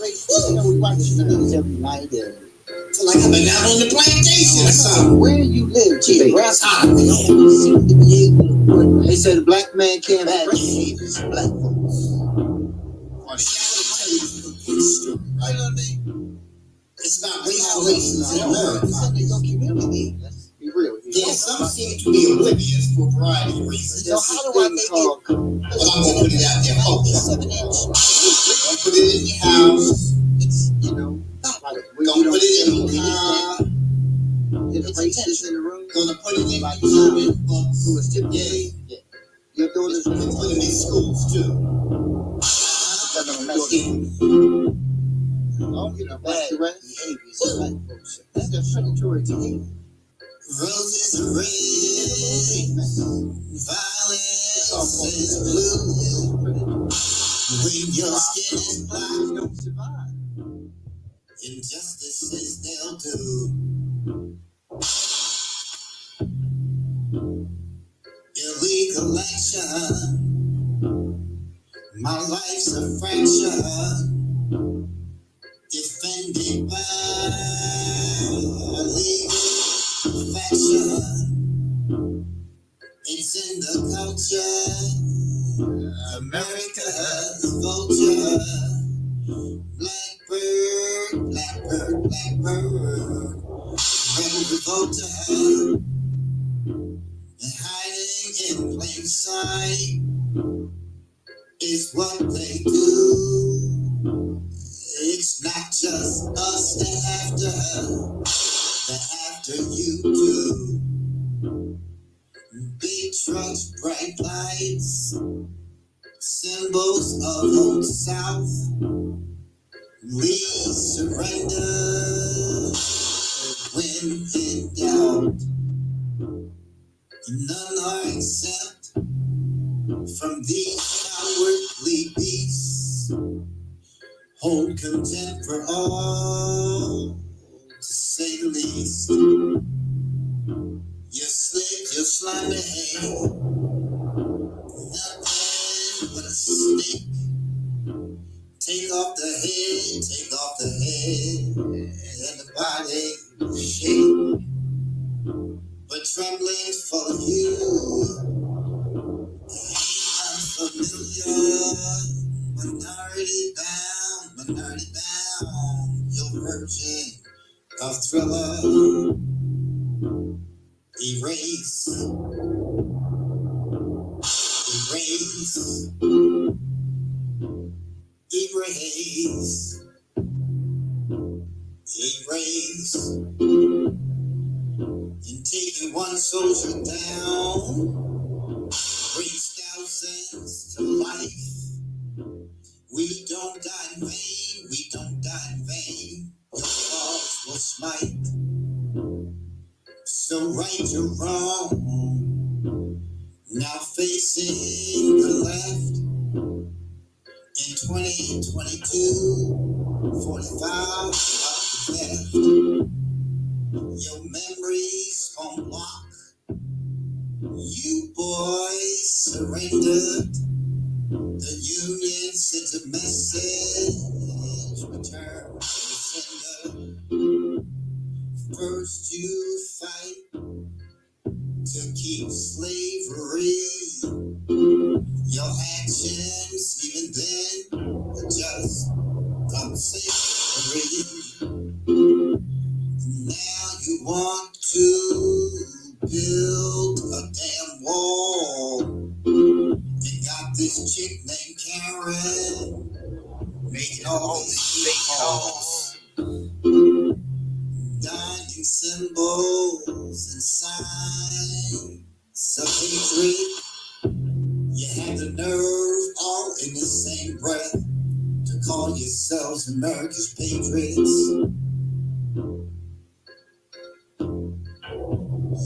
You know, we watch the news every night. So like I've been out on the plantation or something. Where you live, Gee, West hot. you seem to be able to put. They said a black man can't Bad have behaviors of black folks. Or You know what I mean? It's not race in America. It's in your community. Let's be real. Yeah, some seem to be oblivious for a variety of reasons. So how do I make it? Well, I'm gonna put it out there, folks. Don't put it in your house. It's, you know, like Don't put it in your car. It's racist in the room. Gonna put it in like children books. Who is typically, your daughter's Put it in schools too. Oh, you know, bad behaviors of black folks. That's just predatory to you. Roses are red, violets is blue. When your skin is black, You don't survive. injustices they'll do. Illegal action, my life's a fraction, defended by legal fashion. It's in the culture, America's vulture. Blackbird, blackbird, blackbird, rebel revolter, and hiding in plain sight is what they do. It's not just us they're after you too. Big trucks, bright lights, symbols of Old South. We surrender when in doubt. None are exempt from these cowardly beasts. Hold contempt for all, to say the least. You're slick, you're slimy, nothing but a snake. Take off the head, and the body shake. But trembling for you, unfamiliar, minority bound, you're virgin of thriller. Erase, erase, erase, erase. In taking one soldier down, raised thousands to life. We don't die in vain, we don't die in vain. Your cause will smite. So right your wrong, now facing the left. In 2022, 45 up the left. Your memories on block. You boys surrendered. The Union sent a message. Return to sender. First you fight to keep slavery. Your actions even then are just compensatory. Now you want to build a damn wall and got this chick named Karen making all these fake calls, dining symbols and signs of hatred. You have the nerve all in the same breath to call yourselves America's patriots.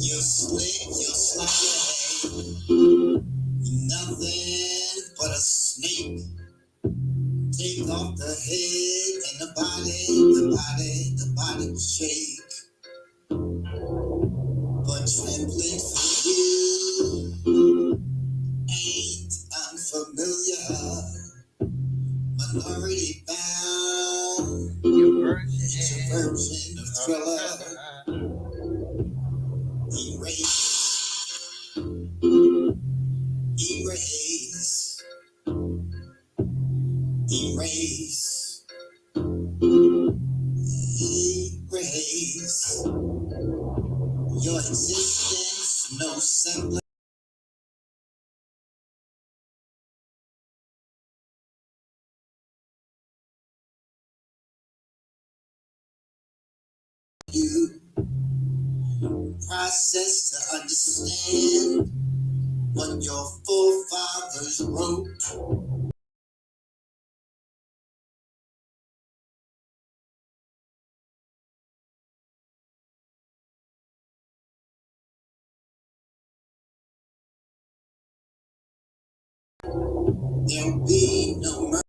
You're slick, you're slimy, nothing but a snake. Take off the head and the body will shake. But trembling for you ain't unfamiliar. Minority bound. Your version of Thriller. Erase, erase, erase your existence, no semblance. You process to understand what your forefathers wrote. There'll be no mercy.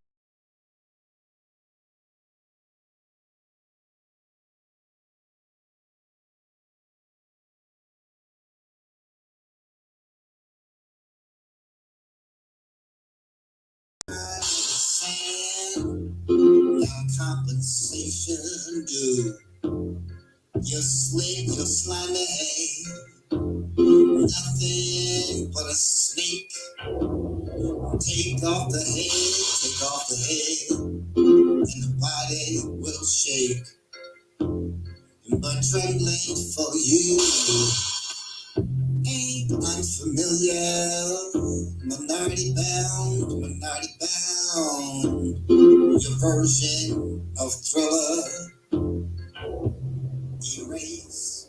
No compensation due. You're slick, you're slimy, nothing but a snake. Take off the head, and the body will shake. But trembling for you ain't unfamiliar. Minority bound. Your version of Thriller. Erase.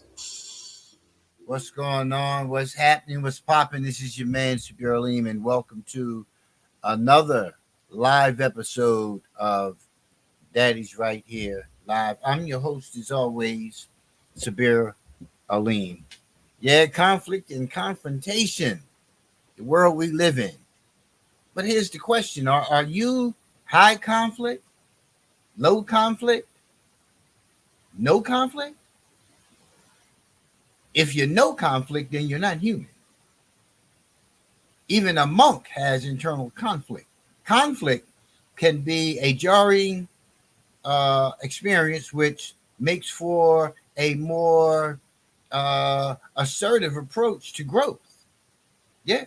What's going on? What's happening? What's popping? This is your man, Sabir Aleem, and welcome to another live episode of Daddy's Right Here Live. I'm your host, as always, Sabir Aleem. Yeah, conflict and confrontation, the world we live in. But here's the question. Are you high conflict, low conflict, no conflict? If you're no conflict, then you're not human. Even a monk has internal conflict. Conflict can be a jarring experience, which makes for a more assertive approach to growth. Yeah.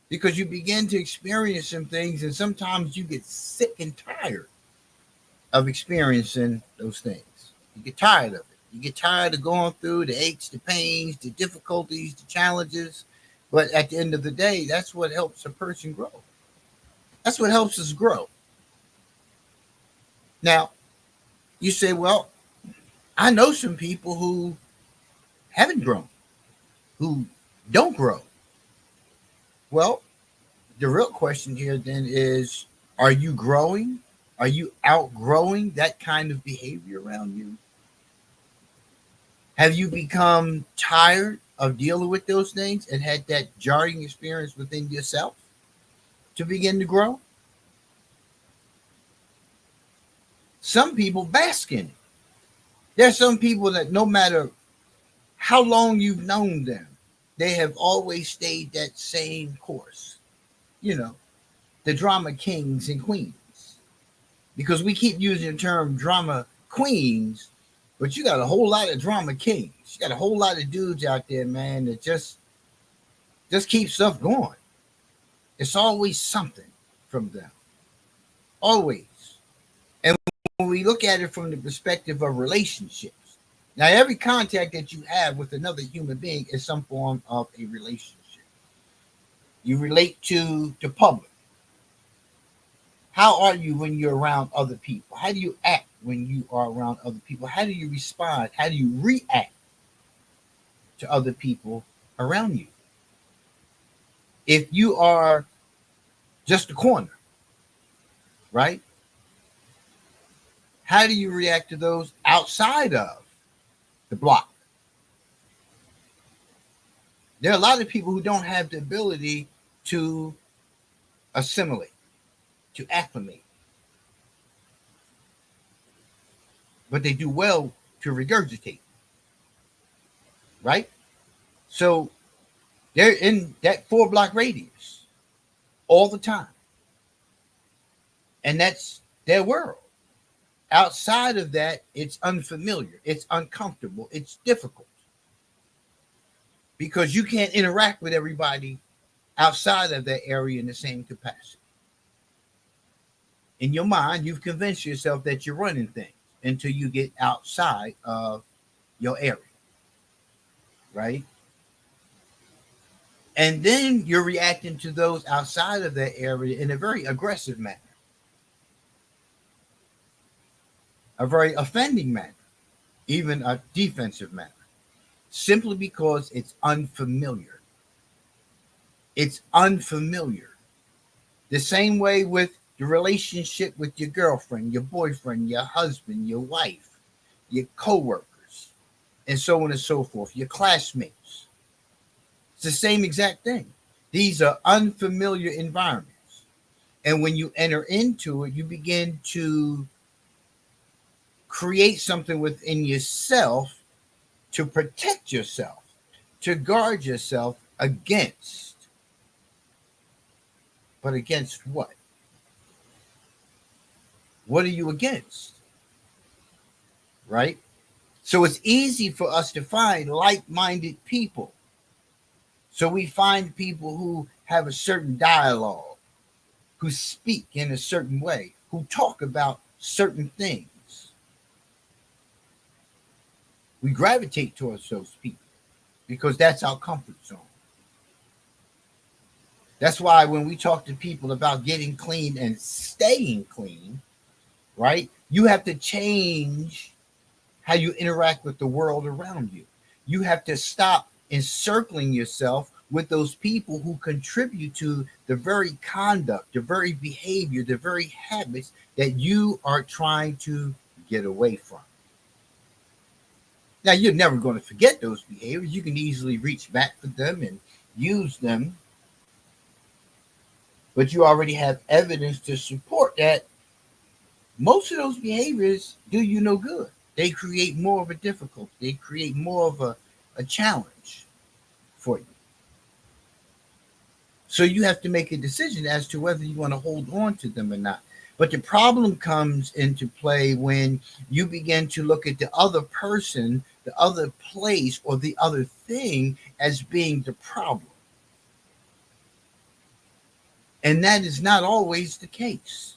Because you begin to experience some things, and sometimes you get sick and tired of experiencing those things. You get tired of it. You get tired of going through the aches, the pains, the difficulties, the challenges. But at the end of the day, that's what helps a person grow. That's what helps us grow. Now, you say, well, I know some people who haven't grown, who don't grow. Well, the real question here then is, are you growing? Are you outgrowing that kind of behavior around you? Have you become tired of dealing with those things and had that jarring experience within yourself to begin to grow? Some people bask in it. There's some people that no matter how long you've known them, they have always stayed that same course. You know, the drama kings and queens. Because we keep using the term drama queens, but you got a whole lot of drama kings. You got a whole lot of dudes out there, man, that just keep stuff going. It's always something from them. Always. And when we look at it from the perspective of relationships, now every contact that you have with another human being is some form of a relationship. You relate to the public. How are you when you're around other people? How do you act when you are around other people? How do you respond? How do you react to other people around you? If you are just a corner, right? How do you react to those outside of the block? There are a lot of people who don't have the ability to assimilate, to acclimate, but they do well to regurgitate, right? So they're in that 4-block radius all the time. And that's their world. Outside of that, it's unfamiliar, it's uncomfortable, it's difficult because you can't interact with everybody outside of that area in the same capacity. In your mind, you've convinced yourself that you're running things until you get outside of your area, right? And then you're reacting to those outside of that area in a very aggressive manner, a very offending manner, even a defensive manner, simply because it's unfamiliar. It's unfamiliar. The same way with the relationship with your girlfriend, your boyfriend, your husband, your wife, your coworkers, and so on and so forth, your classmates. It's the same exact thing. These are unfamiliar environments. And when you enter into it, you begin to create something within yourself to protect yourself, to guard yourself against. But against what? What are you against? Right? So it's easy for us to find like-minded people. So we find people who have a certain dialogue, who speak in a certain way, who talk about certain things. We gravitate towards those people because that's our comfort zone. That's why when we talk to people about getting clean and staying clean, right, you have to change how you interact with the world around you. You have to stop encircling yourself with those people who contribute to the very conduct, the very behavior, the very habits that you are trying to get away from. Now, you're never going to forget those behaviors. You can easily reach back for them and use them. But you already have evidence to support that most of those behaviors do you no good. They create more of a difficulty. They create more of a challenge for you. So you have to make a decision as to whether you want to hold on to them or not. But the problem comes into play when you begin to look at the other person, the other place, or the other thing as being the problem. And that is not always the case.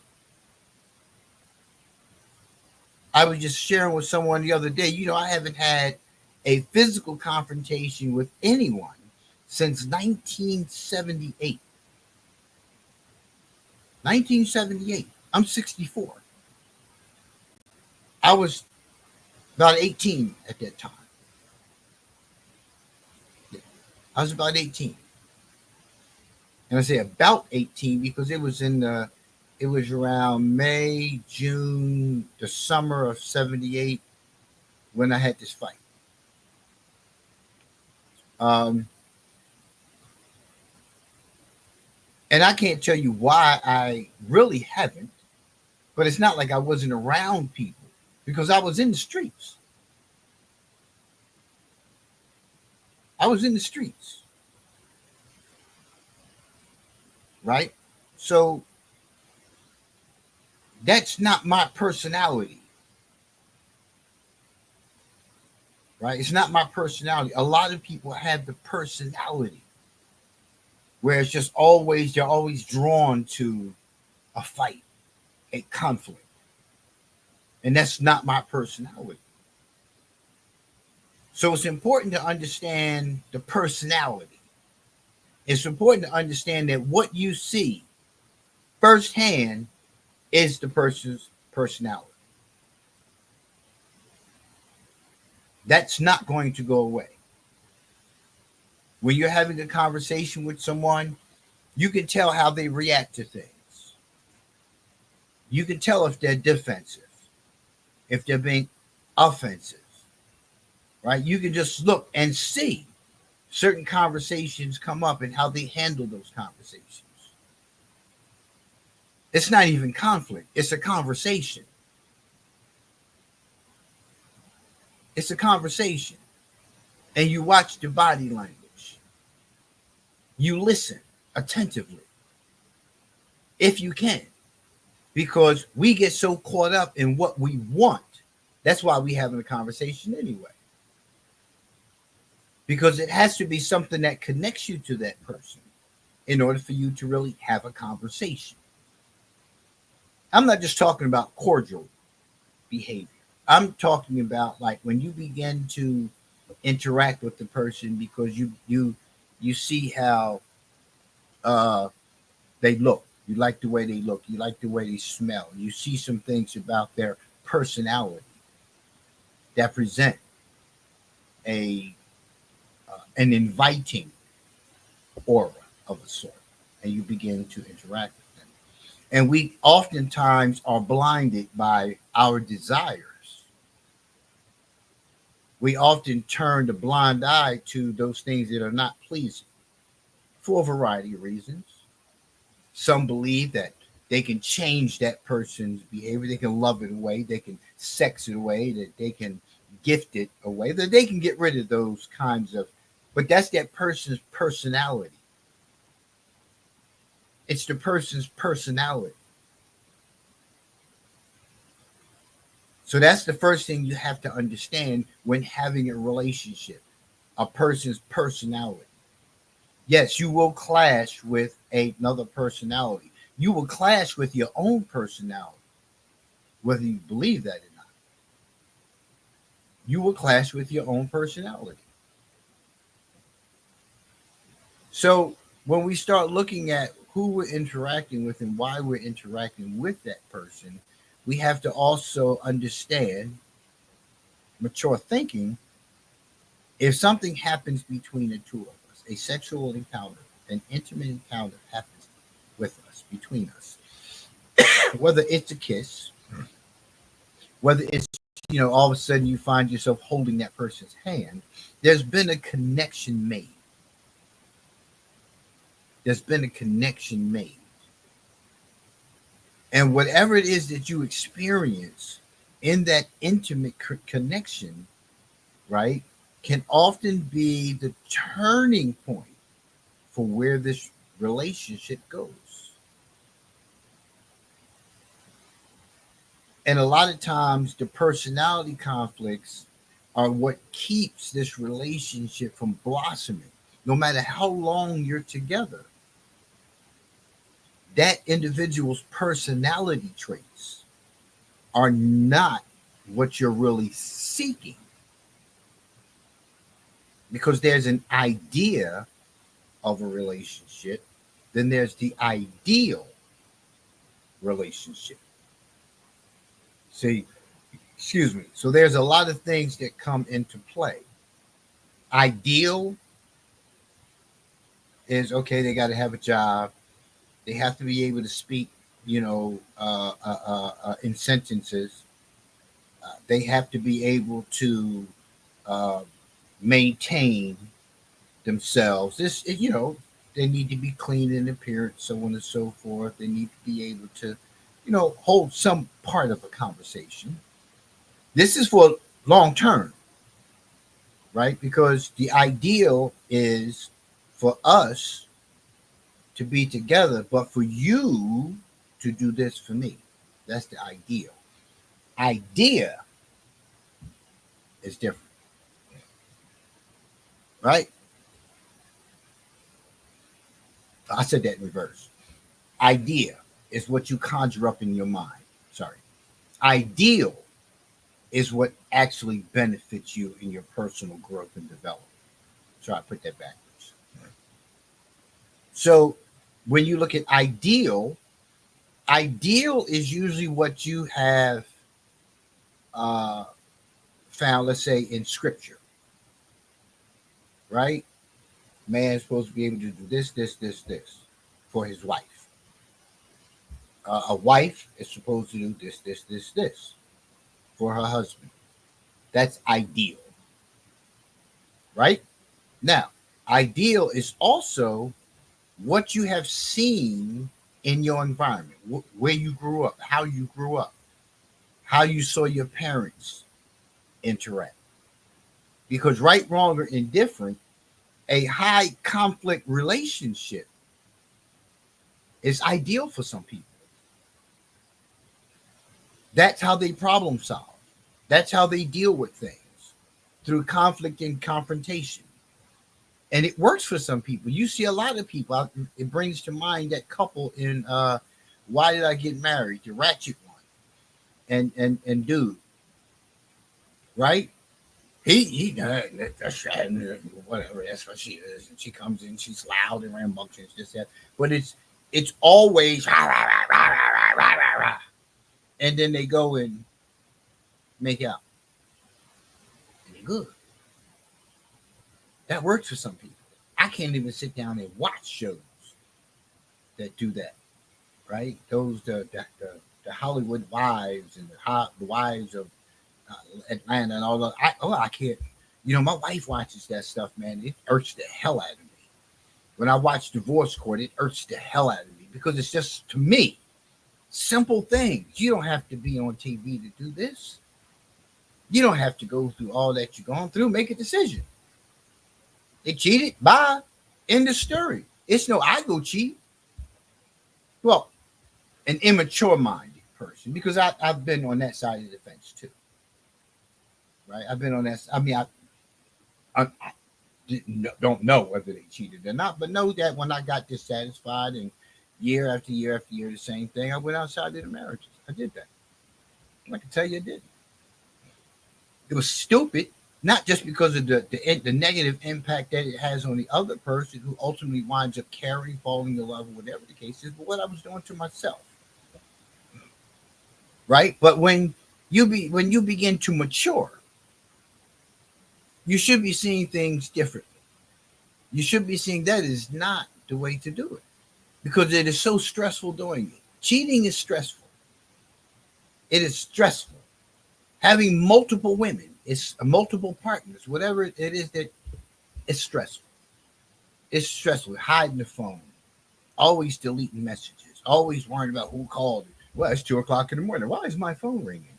I was just sharing with someone the other day, I haven't had a physical confrontation with anyone since 1978. 1978. I'm 64. I was about 18 at that time. I was about 18. And I say about 18 because it was around May, June, the summer of 78 when I had this fight. And I can't tell you why I really haven't, but it's not like I wasn't around people because I was in the streets. I was in the streets. Right? So that's not my personality. Right? It's not my personality. A lot of people have the personality where it's just they're always drawn to a fight, a conflict. And that's not my personality. So it's important to understand the personality. It's important to understand that what you see firsthand is the person's personality. That's not going to go away. When you're having a conversation with someone, you can tell how they react to things. You can tell if they're defensive, if they're being offensive, right? You can just look and see certain conversations come up and how they handle those conversations. It's not even conflict. It's a conversation. It's a conversation. And you watch the body language. You listen attentively, if you can. because we get so caught up in what we want. That's why we having a conversation anyway. Because it has to be something that connects you to that person in order for you to really have a conversation. I'm not just talking about cordial behavior. I'm talking about like when you begin to interact with the person because you see how they look. You like the way they look. You like the way they smell. You see some things about their personality that present a an inviting aura of a sort, and you begin to interact with them. And we oftentimes are blinded by our desires. We often turn the blind eye to those things that are not pleasing for a variety of reasons. Some believe that they can change that person's behavior, they can love it away, they can sex it away, that they can gift it away, that they can get rid of those kinds of, but that's that person's personality. It's the person's personality. So that's the first thing you have to understand when having a relationship, a person's personality. Yes, you will clash with another personality. You will clash with your own personality, whether you believe that or not. You will clash with your own personality. So when we start looking at who we're interacting with and why we're interacting with that person, we have to also understand mature thinking. If something happens between the two of us, a sexual encounter, an intimate encounter happens with us, between us, whether it's a kiss, whether it's, all of a sudden you find yourself holding that person's hand, there's been a connection made. There's been a connection made. And whatever it is that you experience in that intimate connection, right, can often be the turning point for where this relationship goes. And a lot of times the personality conflicts are what keeps this relationship from blossoming, no matter how long you're together. That individual's personality traits are not what you're really seeking. Because there's an idea of a relationship, then there's the ideal relationship. See, excuse me. So there's a lot of things that come into play. Ideal is okay, they got to have a job. They have to be able to speak, in sentences. They have to be able to maintain themselves. They need to be clean in appearance, so on and so forth. They need to be able to, hold some part of a conversation. This is for long term, right? Because the ideal is for us to be together, but for you to do this for me. That's the ideal. Idea is different, right? I said that in reverse. Idea is what you conjure up in your mind. Sorry. Ideal is what actually benefits you in your personal growth and development. So I put that backwards. So when you look at ideal is usually what you have found, let's say, in scripture, right? Man is supposed to be able to do this for his wife. A wife is supposed to do this for her husband. That's ideal, right? Now, ideal is also what you have seen in your environment, where you grew up, how you grew up, how you saw your parents interact. Because right, wrong, or indifferent, a high conflict relationship is ideal for some people. That's how they problem solve. That's how they deal with things, through conflict and confrontation. And it works for some people. You see a lot of people. It brings to mind that couple in Why Did I Get Married? The Ratchet one, and dude, right? That's whatever. That's what she is. And she comes in. She's loud and rambunctious. This that. But it's always rah, rah, rah, rah, rah, rah, rah, rah. And then they go and make out. And they're good. That works for some people. I can't even sit down and watch shows that do that, right? Those the Hollywood wives and the wives of Atlanta and all that. I can't. My wife watches that stuff, man. It irks the hell out of me. When I watch Divorce Court, it irks the hell out of me because it's just, to me, simple things. You don't have to be on TV to do this. You don't have to go through all that you're going through. Make a decision. They cheated. Bye. End of story. It's no I go cheat. Well, an immature-minded person, because I've been on that side of the fence too. Right? I've been on that. I mean, I don't know whether they cheated or not, but know that when I got dissatisfied and year after year after year, the same thing, I went outside of the marriages. I did that. I can tell you I did. It was stupid, not just because of the negative impact that it has on the other person who ultimately winds up caring, falling in love, whatever the case is, but what I was doing to myself. Right? But when you begin to mature, you should be seeing things differently. You should be seeing that is not the way to do it, because it is so stressful doing it. Cheating is stressful. It is stressful. Having multiple women, it's multiple partners, whatever it is, that it's stressful. It's stressful. Hiding the phone, always deleting messages, always worrying about who called. Well, it's 2:00 in the morning. Why is my phone ringing?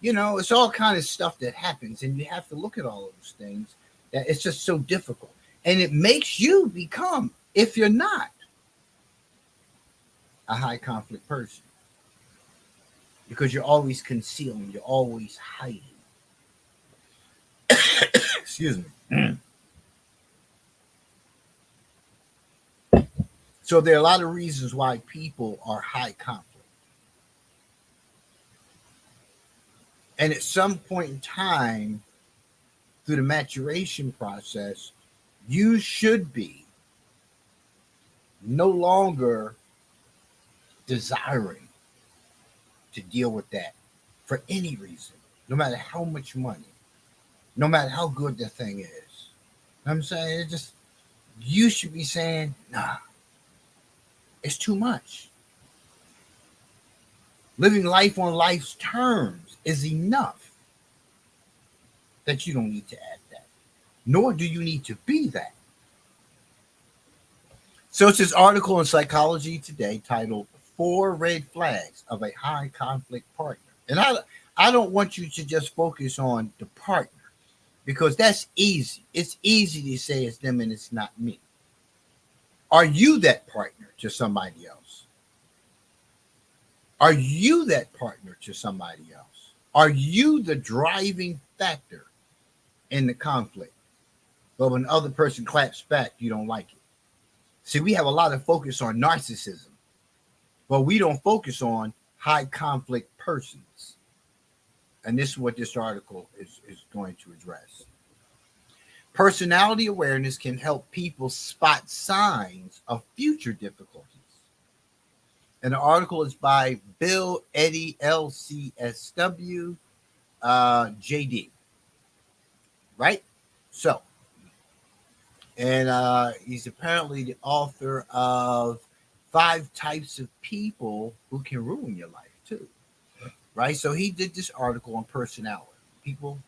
It's all kind of stuff that happens, and you have to look at all of those things. That it's just so difficult, and it makes you become, if you're not, a high conflict person, because you're always concealing, you're always hiding. Excuse me. So there are a lot of reasons why people are high conflict. And at some point in time, through the maturation process, you should be no longer desiring to deal with that for any reason, no matter how much money, no matter how good the thing is. You know what I'm saying? You should be saying, nah, it's too much. Living life on life's terms is enough that you don't need to add that, nor do you need to be that. So it's this article in Psychology Today titled 4 Red Flags of a High Conflict Partner. And I don't want you to just focus on the partner, because that's easy. It's easy to say it's them and it's not me. Are you that partner to somebody else? Are you that partner to somebody else? Are you the driving factor in the conflict? But when the other person claps back, you don't like it. See, we have a lot of focus on narcissism, but we don't focus on high conflict persons. And this is what this article is going to address. Personality awareness can help people spot signs of future difficulties. And the article is by Bill Eddy, LCSW, JD. Right? So, and he's apparently the author of 5 Types of People Who Can Ruin Your Life, too. Right? So he did this article on personality. People,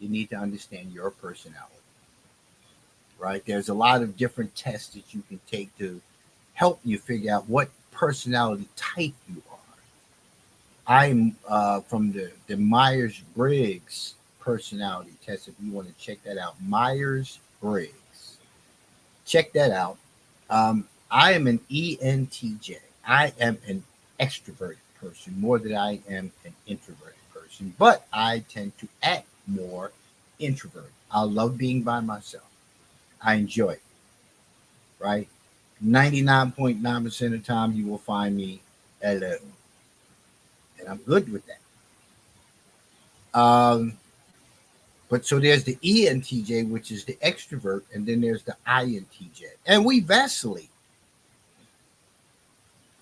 you need to understand your personality. Right? There's a lot of different tests that you can take to help you figure out what personality type you are. I'm from the Myers-Briggs personality test. If you want to check that out, Myers-Briggs. Check that out. I am an ENTJ. I am an extrovert. person more than I am an introverted person, but I tend to act more introverted. I love being by myself. I enjoy it, right? 99.9% of the time, you will find me alone, and I'm good with that. But so there's the ENTJ, which is the extrovert, and then there's the INTJ, and we vacillate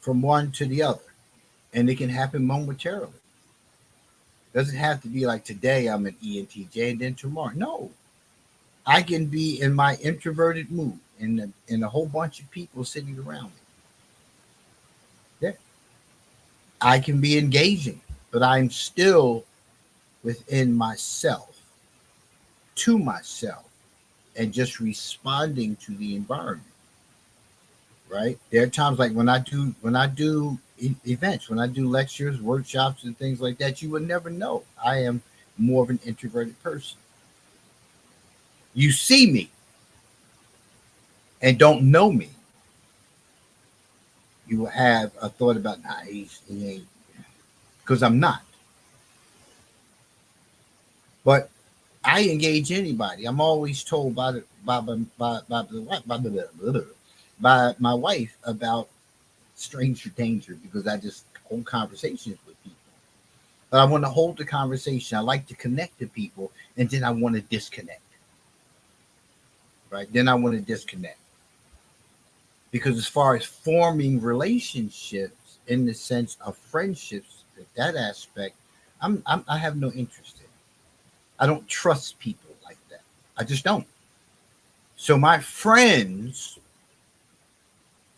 from one to the other, and it can happen momentarily. Doesn't have to be like today I'm an ENTJ and then tomorrow. No, I can be in my introverted mood and a whole bunch of people sitting around me. Yeah, I can be engaging, but I'm still within myself, to myself, and just responding to the environment. Right? There are times like when I do events, when I do lectures, workshops, and things like that, you would never know I am more of an introverted person. You see me and don't know me, you will have a thought about, nah, he ain't, because I'm not. But I engage anybody. I'm always told by my wife about stranger danger because I just hold conversations with people. But I want to hold the conversation. I like to connect to people, and then I want to disconnect. Right? Then I want to disconnect because as far as forming relationships in the sense of friendships, that aspect, I have no interest in. I don't trust people like that. I just don't. So my friends,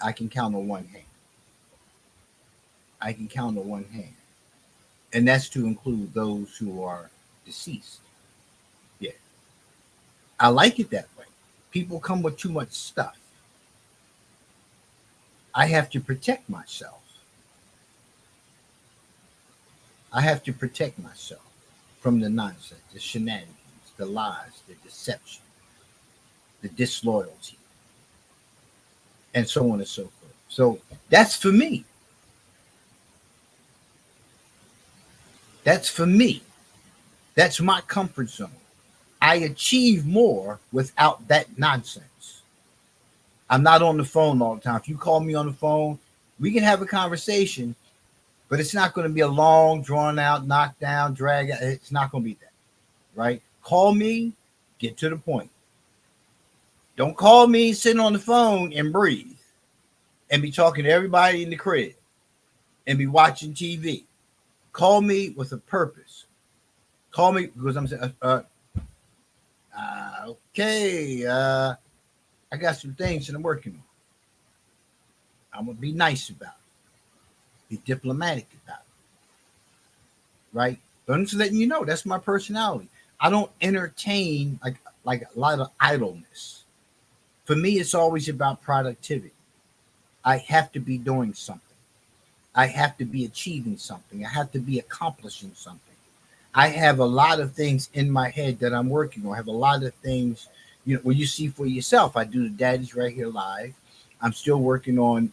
I can count on one hand. I can count on one hand. And that's to include those who are deceased. Yeah. I like it that way. People come with too much stuff. I have to protect myself. I have to protect myself from the nonsense, the shenanigans, the lies, the deception, the disloyalty, and so on and so forth. So that's for me. That's for me. That's my comfort zone. I achieve more without that nonsense. I'm not on the phone all the time. If you call me on the phone, we can have a conversation, but it's not going to be a long, drawn out, knockdown, drag out. It's not going to be that, right? Call me, get to the point. Don't call me sitting on the phone and breathe and be talking to everybody in the crib and be watching TV. Call me with a purpose. Call me because I'm saying, okay, I got some things that I'm working on. I'm going to be nice about it, be diplomatic about it, right? But I'm just letting you know that's my personality. I don't entertain like a lot of idleness. For me, it's always about productivity. I have to be doing something. I have to be achieving something. I have to be accomplishing something. I have a lot of things in my head that I'm working on. I have a lot of things, when you see for yourself. I do the Daddy's Right Here Live. I'm still working on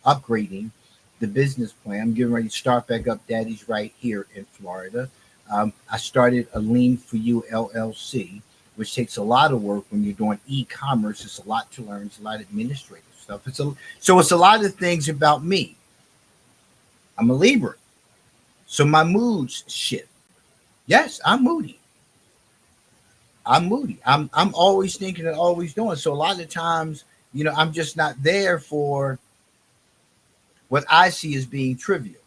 upgrading the business plan. I'm getting ready to start back up Daddy's Right Here in Florida. I started a Lean for You LLC, which takes a lot of work when you're doing e-commerce. It's a lot to learn. It's a lot of administrative stuff. So it's a lot of things about me. I'm a Libra. So my moods shift. Yes, I'm moody. I'm always thinking and always doing. So a lot of times, I'm just not there for what I see as being trivial.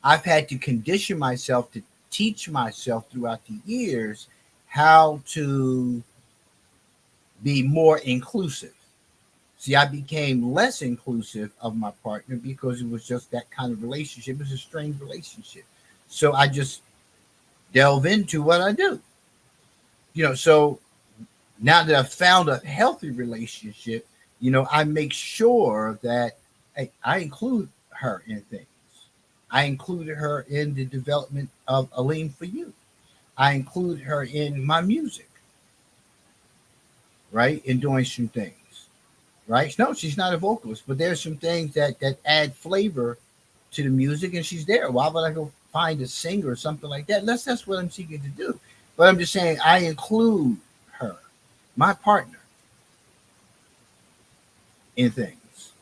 I've had to condition myself to teach myself throughout the years how to be more inclusive. See, I became less inclusive of my partner because it was just that kind of relationship. It was a strained relationship. So I just delve into what I do. So now that I've found a healthy relationship, I make sure that I include her in things. I included her in the development of A Lean for You. I include her in my music, right? In doing some things, right? No, she's not a vocalist, but there's some things that add flavor to the music and she's there. Why would I go find a singer or something like that? That's what I'm seeking to do. But I'm just saying I include her, my partner, in things.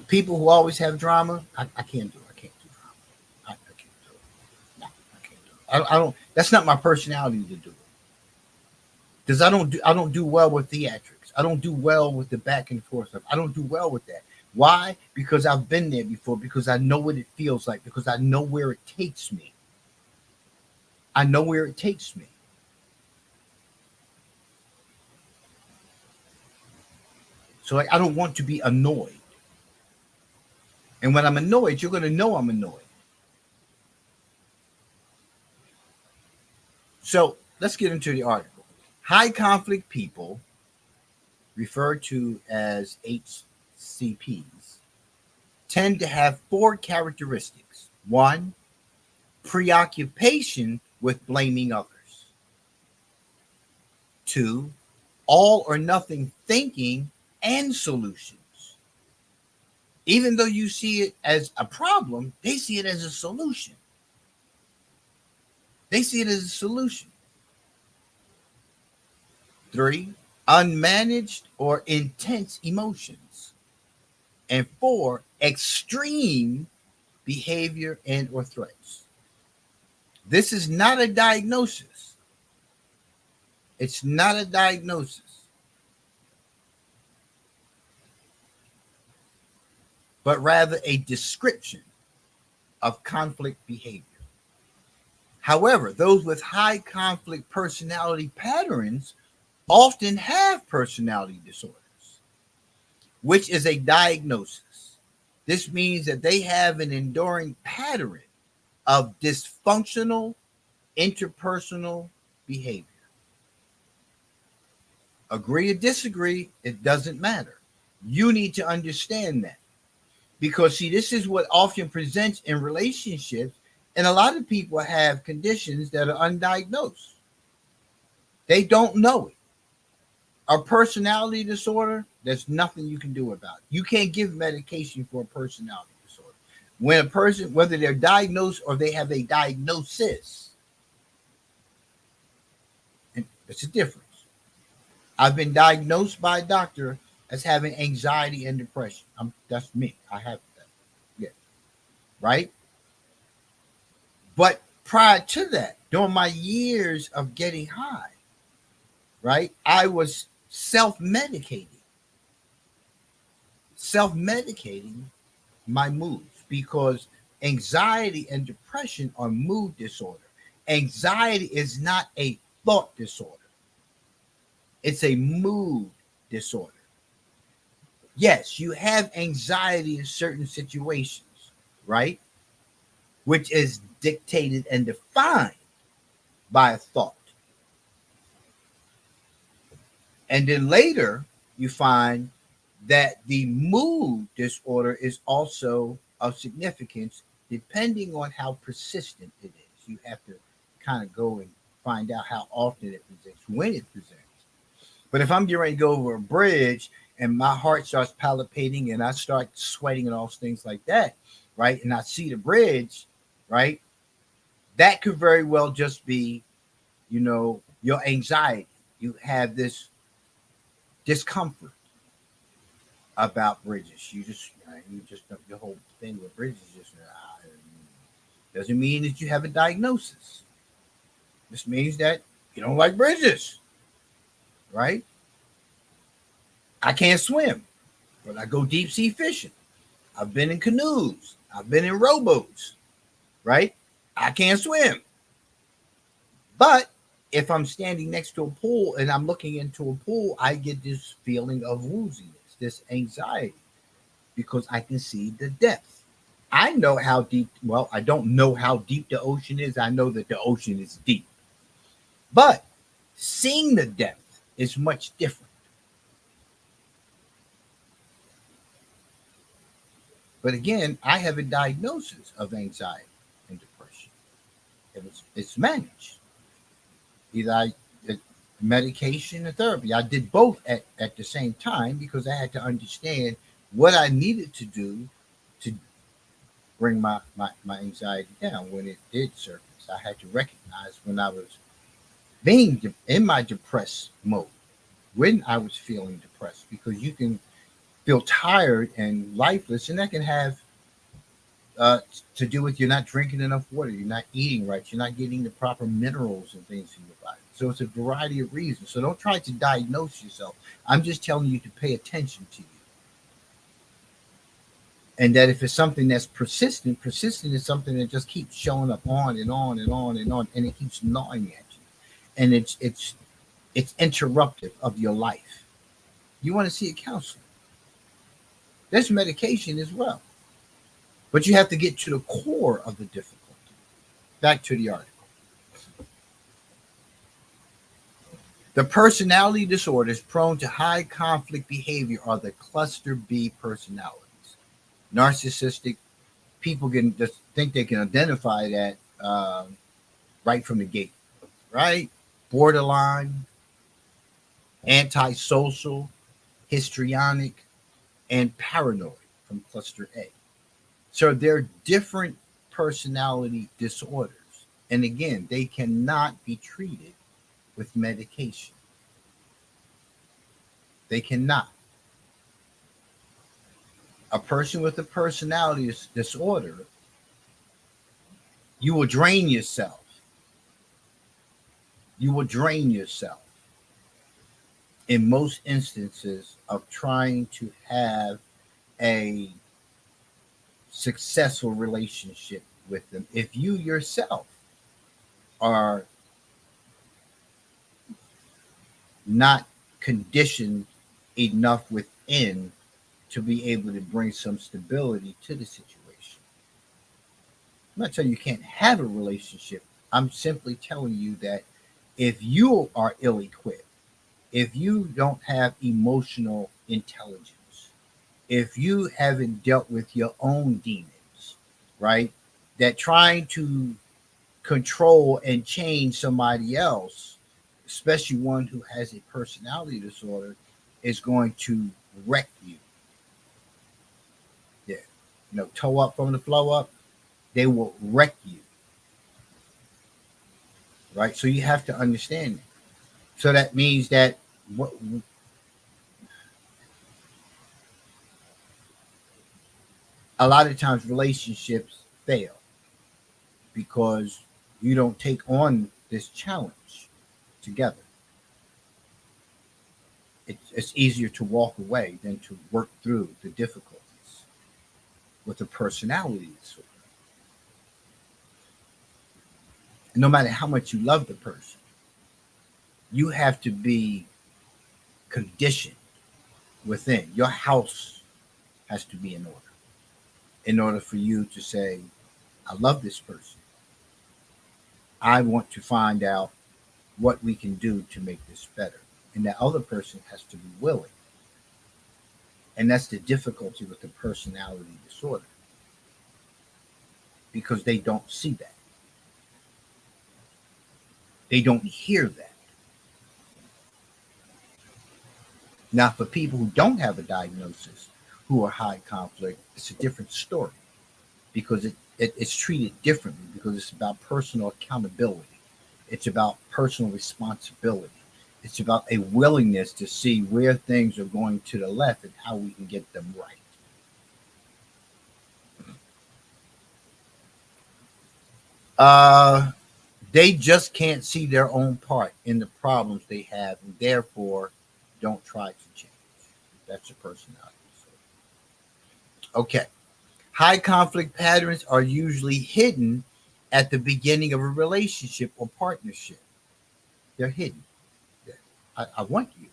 People who always have drama, I can't do it. I can't do drama. I can't do it. No, I can't do it. I don't. That's not my personality to do it. Because I don't do well with theatrics. I don't do well with the back and forth stuff. I don't do well with that. Why? Because I've been there before. Because I know what it feels like. Because I know where it takes me. I know where it takes me. So I don't want to be annoyed. And when I'm annoyed, you're going to know I'm annoyed. So let's get into the article. High conflict people, referred to as HCPs, tend to have 4 characteristics. 1, preoccupation with blaming others. 2, all or nothing thinking and solutions. Even though you see it as a problem, they see it as a solution. They see it as a solution. 3, unmanaged or intense emotions. And 4, extreme behavior and or threats. This is not a diagnosis. It's not a diagnosis. But rather a description of conflict behavior. However, those with high conflict personality patterns often have personality disorders, which is a diagnosis. This means that they have an enduring pattern of dysfunctional interpersonal behavior. Agree or disagree, it doesn't matter. You need to understand that. Because, see, this is what often presents in relationships, and a lot of people have conditions that are undiagnosed. They don't know it. A personality disorder, there's nothing you can do about it. You can't give medication for a personality disorder. When a person, whether they're diagnosed or they have a diagnosis, and it's a difference. I've been diagnosed by a doctor as having anxiety and depression. That's me. I have that. Yeah. Right? But prior to that, during my years of getting high, right, I was self-medicating my moods because anxiety and depression are mood disorder. Anxiety is not a thought disorder. It's a mood disorder. Yes, you have anxiety in certain situations, right? Which is dictated and defined by a thought. And then later, you find that the mood disorder is also of significance depending on how persistent it is. You have to kind of go and find out how often it presents, when it presents. But if I'm getting ready to go over a bridge and my heart starts palpitating and I start sweating and all things like that, right? And I see the bridge, right? That could very well just be, your anxiety. You have this discomfort about bridges. You just your whole thing with bridges just doesn't mean that you have a diagnosis. This means that you don't like bridges, right? I can't swim, but I go deep sea fishing. I've been in canoes. I've been in rowboats, right? I can't swim. But if I'm standing next to a pool and I'm looking into a pool, I get this feeling of wooziness, this anxiety, because I can see the depth. I know how deep, well, I don't know how deep the ocean is. I know that the ocean is deep. But seeing the depth is much different. But again, I have a diagnosis of anxiety and depression. It's managed. Either medication or therapy. I did both at the same time because I had to understand what I needed to do to bring my anxiety down when it did surface. I had to recognize when I was being in my depressed mode, when I was feeling depressed, because you can feel tired and lifeless, and that can have to do with you're not drinking enough water, you're not eating right, you're not getting the proper minerals and things in your body. So it's a variety of reasons. So don't try to diagnose yourself. I'm just telling you to pay attention to you. And that if it's something that's persistent is something that just keeps showing up on and on and on and on, and it keeps gnawing at you, and it's interruptive of your life. You want to see a counselor. There's medication as well, but you have to get to the core of the difficulty. Back to the article. The personality disorders prone to high conflict behavior are the cluster B personalities. Narcissistic people can just think they can identify that right from the gate, right? Borderline, antisocial, histrionic, and paranoid from cluster A. So they're different personality disorders. And again, they cannot be treated with medication. They cannot. A person with a personality disorder, you will drain yourself. You will drain yourself in most instances of trying to have a successful relationship with them if you yourself are not conditioned enough within to be able to bring some stability to the situation. I'm not telling you can't have a relationship. I'm simply telling you that if you are ill equipped, if you don't have emotional intelligence, if you haven't dealt with your own demons, right, that trying to control and change somebody else, especially one who has a personality disorder, is going to wreck you. Yeah. Toe up from the flow up, they will wreck you. Right? So you have to understand it. So that means that what a lot of times relationships fail because you don't take on this challenge together. It's easier to walk away than to work through the difficulties with a personality disorder. And no matter how much you love the person, you have to be conditioned within. Your house has to be in order for you to say, I love this person. I want to find out what we can do to make this better. And that other person has to be willing. And that's the difficulty with the personality disorder. Because they don't see that. They don't hear that. Now, for people who don't have a diagnosis, who are high conflict, it's a different story because it's treated differently because it's about personal accountability. It's about personal responsibility. It's about a willingness to see where things are going to the left and how we can get them right. They just can't see their own part in the problems they have and therefore don't try to change. That's a personality disorder. Okay. High conflict patterns are usually hidden at the beginning of a relationship or partnership. They're hidden. I want you.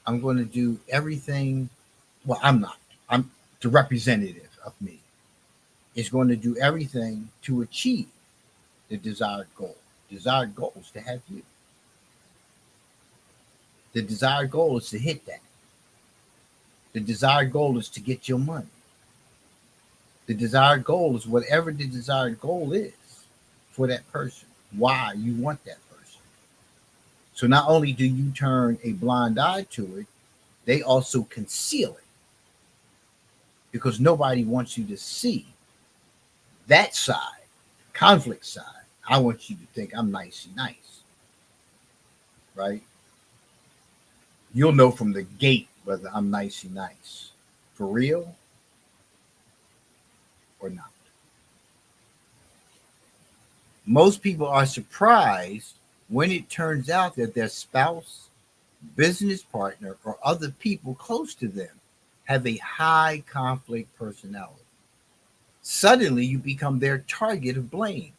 I'm going to do everything. Well, I'm not. I'm the representative of me. Is going to do everything to achieve the desired goal. Desired goal is to have you. The desired goal is to hit that. The desired goal is to get your money. The desired goal is whatever the desired goal is for that person. Why you want that person. So not only do you turn a blind eye to it, they also conceal it. because nobody wants you to see that side, conflict side. I want you to think I'm nicey nice, right? You'll know from the gate whether I'm nicey nice, for real or not. Most people are surprised when it turns out that their spouse, business partner, or other people close to them have a high conflict personality. Suddenly, you become their target of blame.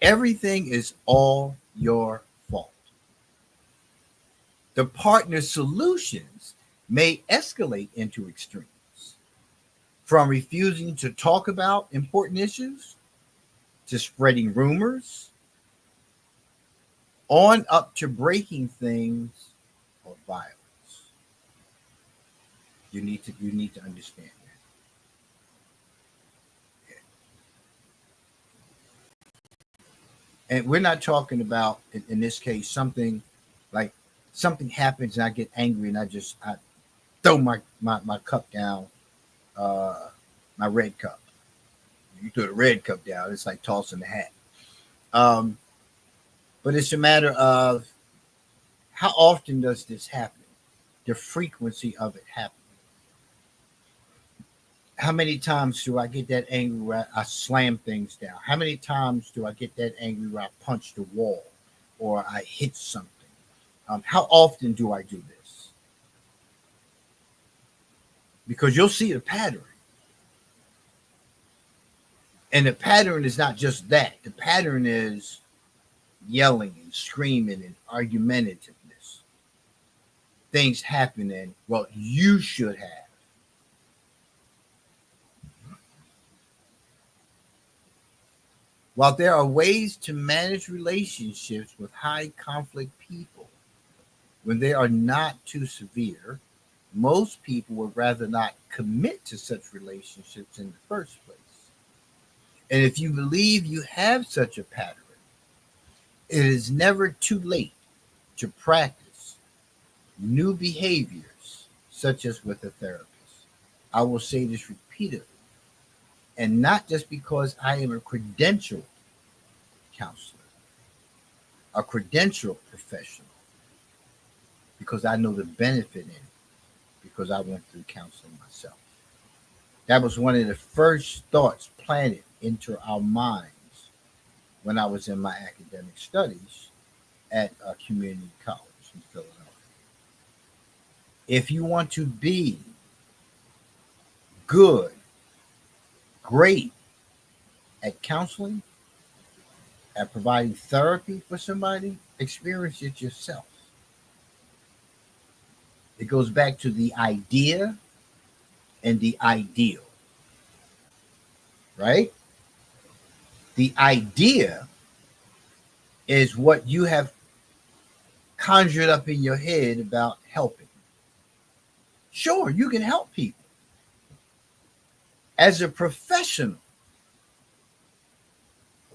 Everything is all your fault. The partner's solutions may escalate into extremes, from refusing to talk about important issues to spreading rumors, on up to breaking things or violence. You need to understand that. And we're not talking about in this case something like something happens and I get angry and I throw my cup down, my red cup. You throw the red cup down, it's like tossing the hat. Um, but it's a matter of how often does this happen? The frequency of it happening. How many times do I get that angry where I slam things down? How many times do I get that angry where I punch the wall or I hit something? How often do I do this? Because you'll see a pattern. And the pattern is not just that. The pattern is yelling and screaming and argumentativeness. Things happening, well, you should have. While there are ways to manage relationships with high conflict people when they are not too severe, most people would rather not commit to such relationships in the first place. And if you believe you have such a pattern, it is never too late to practice new behaviors, such as with a therapist. I will say this repeatedly, and not just because I am a credentialed counselor, a credentialed professional, because I know the benefit in it, because I went through counseling myself. That was one of the first thoughts planted into our minds when I was in my academic studies at a community college in Philadelphia. If you want to be good, great at counseling, at providing therapy for somebody, experience it yourself. It goes back to the idea and the ideal, right? The idea is what you have conjured up in your head about helping. Sure, you can help people. As a professional,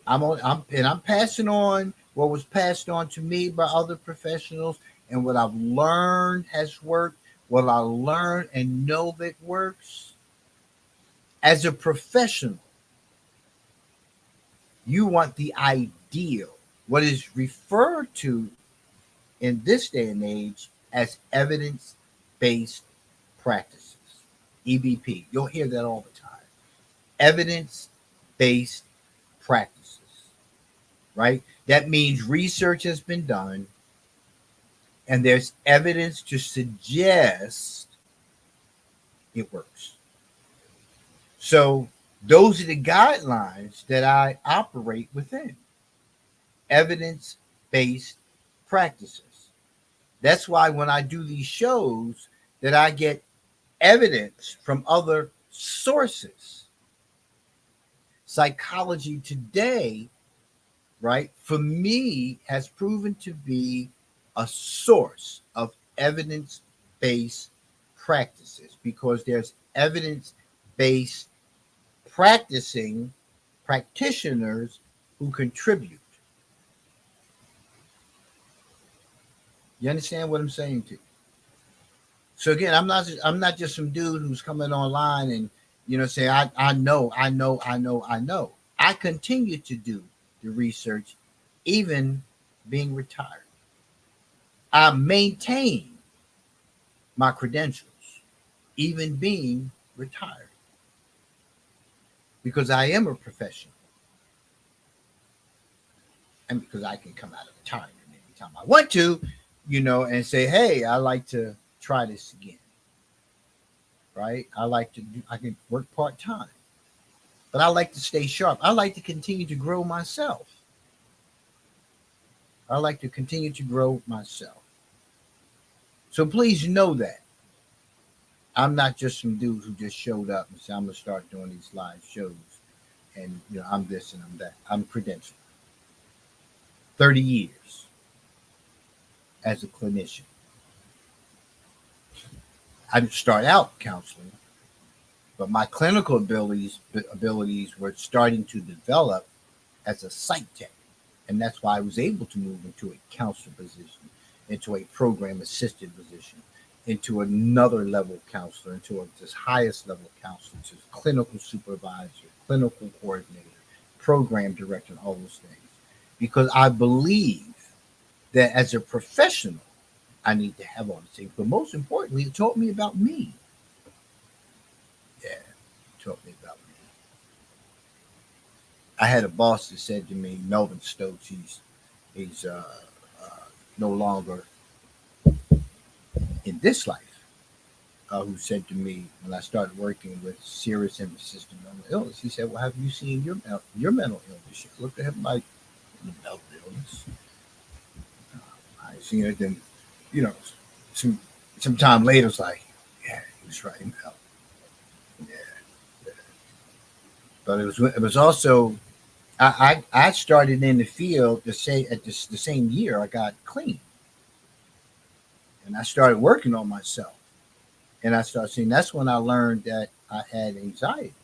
I'm passing on what was passed on to me by other professionals, and what I've learned has worked, what I learned and know that works. As a professional, you want the ideal, what is referred to in this day and age as evidence-based practices, EBP. You'll hear that all the time. Evidence-based practices, right? That means research has been done and there's evidence to suggest it works. So those are the guidelines that I operate within. Evidence-based practices. That's why when I do these shows that I get evidence from other sources. Psychology Today, right, for me has proven to be a source of evidence-based practices because there's evidence-based practitioners who contribute. You understand what I'm saying to you? So again, I'm not just some dude who's coming online Say, I know, I know, I know, I know. I continue to do the research, even being retired. I maintain my credentials, even being retired, because I am a professional and because I can come out of retirement anytime I want to, and say, hey, I like to try this again, right? I can work part time, but I like to stay sharp. I like to continue to grow myself. I like to continue to grow myself. So please know that I'm not just some dude who just showed up and said, I'm going to start doing these live shows. And, I'm this and I'm that. I'm credentialed. 30 years as a clinician. I didn't start out counseling, but my clinical abilities were starting to develop as a psych tech. And that's why I was able to move into a counselor position, into a program assisted position, into another level counselor, into this highest level counselor, to clinical supervisor, clinical coordinator, program director, and all those things. Because I believe that as a professional, I need to have all these things. But most importantly, it taught me about me. Yeah, it taught me about me. I had a boss that said to me, Melvin Stokes, he's no longer in this life, who said to me when I started working with serious and persistent mental illness, he said, well, have you seen your mental illness? I looked at him like, mental illness? I seen it. Then, some time later, it's like, yeah, he was right. Yeah. But it was also, I started in the field the same year I got clean. And I started working on myself. And I started seeing, that's when I learned that I had anxiety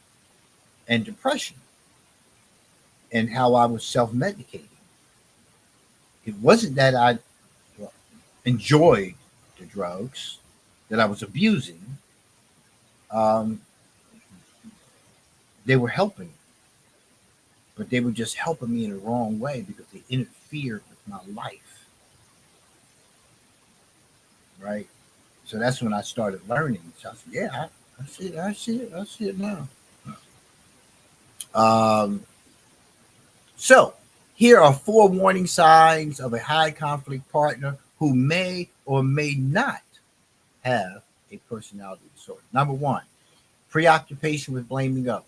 and depression and how I was self-medicating. It wasn't that I enjoyed the drugs that I was abusing. Um, they were helping, but they were just helping me in the wrong way because they interfered with my life. Right? So that's when I started learning. So I said, yeah, I see it. I see it. I see it now. Um, so here are 4 warning signs of a high conflict partner who may or may not have a personality disorder. Number 1, preoccupation with blaming others.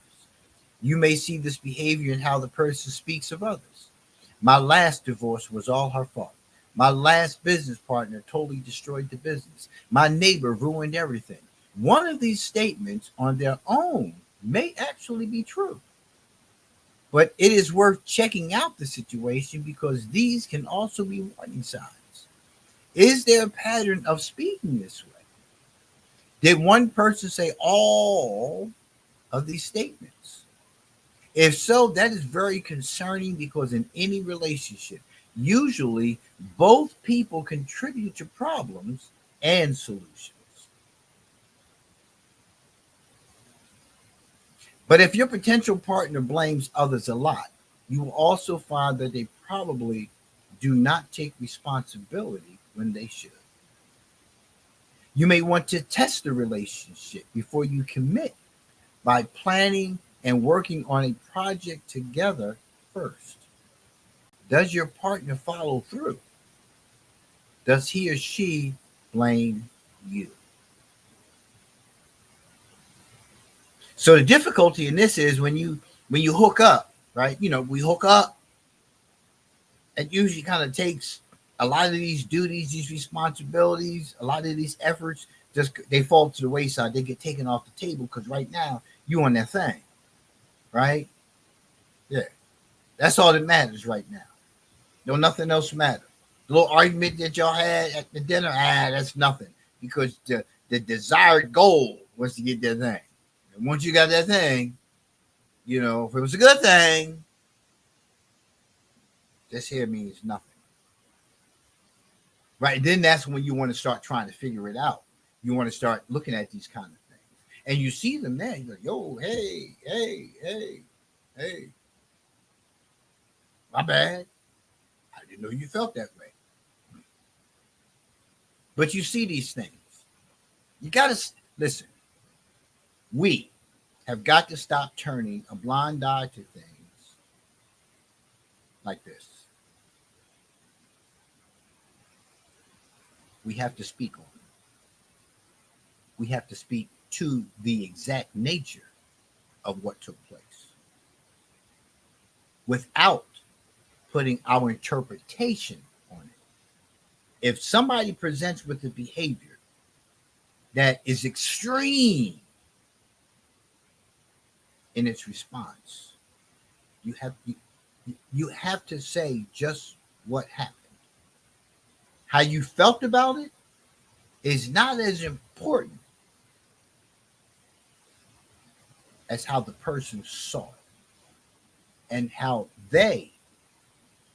You may see this behavior in how the person speaks of others. My last divorce was all her fault. My last business partner totally destroyed the business. My neighbor ruined everything. One of these statements on their own may actually be true. But it is worth checking out the situation because these can also be warning signs. Is there a pattern of speaking this way? Did one person say all of these statements? If so, that is very concerning because in any relationship, usually both people contribute to problems and solutions. But if your potential partner blames others a lot, you will also find that they probably do not take responsibility when they should. You may want to test the relationship before you commit by planning and working on a project together first. Does your partner follow through? Does he or she blame you? So the difficulty in this is when you hook up, right? We hook up. It usually kind of takes a lot of these duties, these responsibilities, a lot of these efforts, just they fall to the wayside. They get taken off the table because right now you on that thing, right? Yeah, that's all that matters right now. No, nothing else matters. The little argument that y'all had at the dinner, that's nothing because the desired goal was to get that thing. And once you got that thing, if it was a good thing, this here means nothing. Right? Then that's when you want to start trying to figure it out. You want to start looking at these kind of things. and you see them there, you're like, yo, hey, my bad. I didn't know you felt that way. But you see these things. You got to listen. We have got to stop turning a blind eye to things like this. We have to speak on it. We have to speak to the exact nature of what took place without putting our interpretation on it. If somebody presents with a behavior that is extreme in its response, you have to say just what happened. How you felt about it is not as important as how the person saw it and how they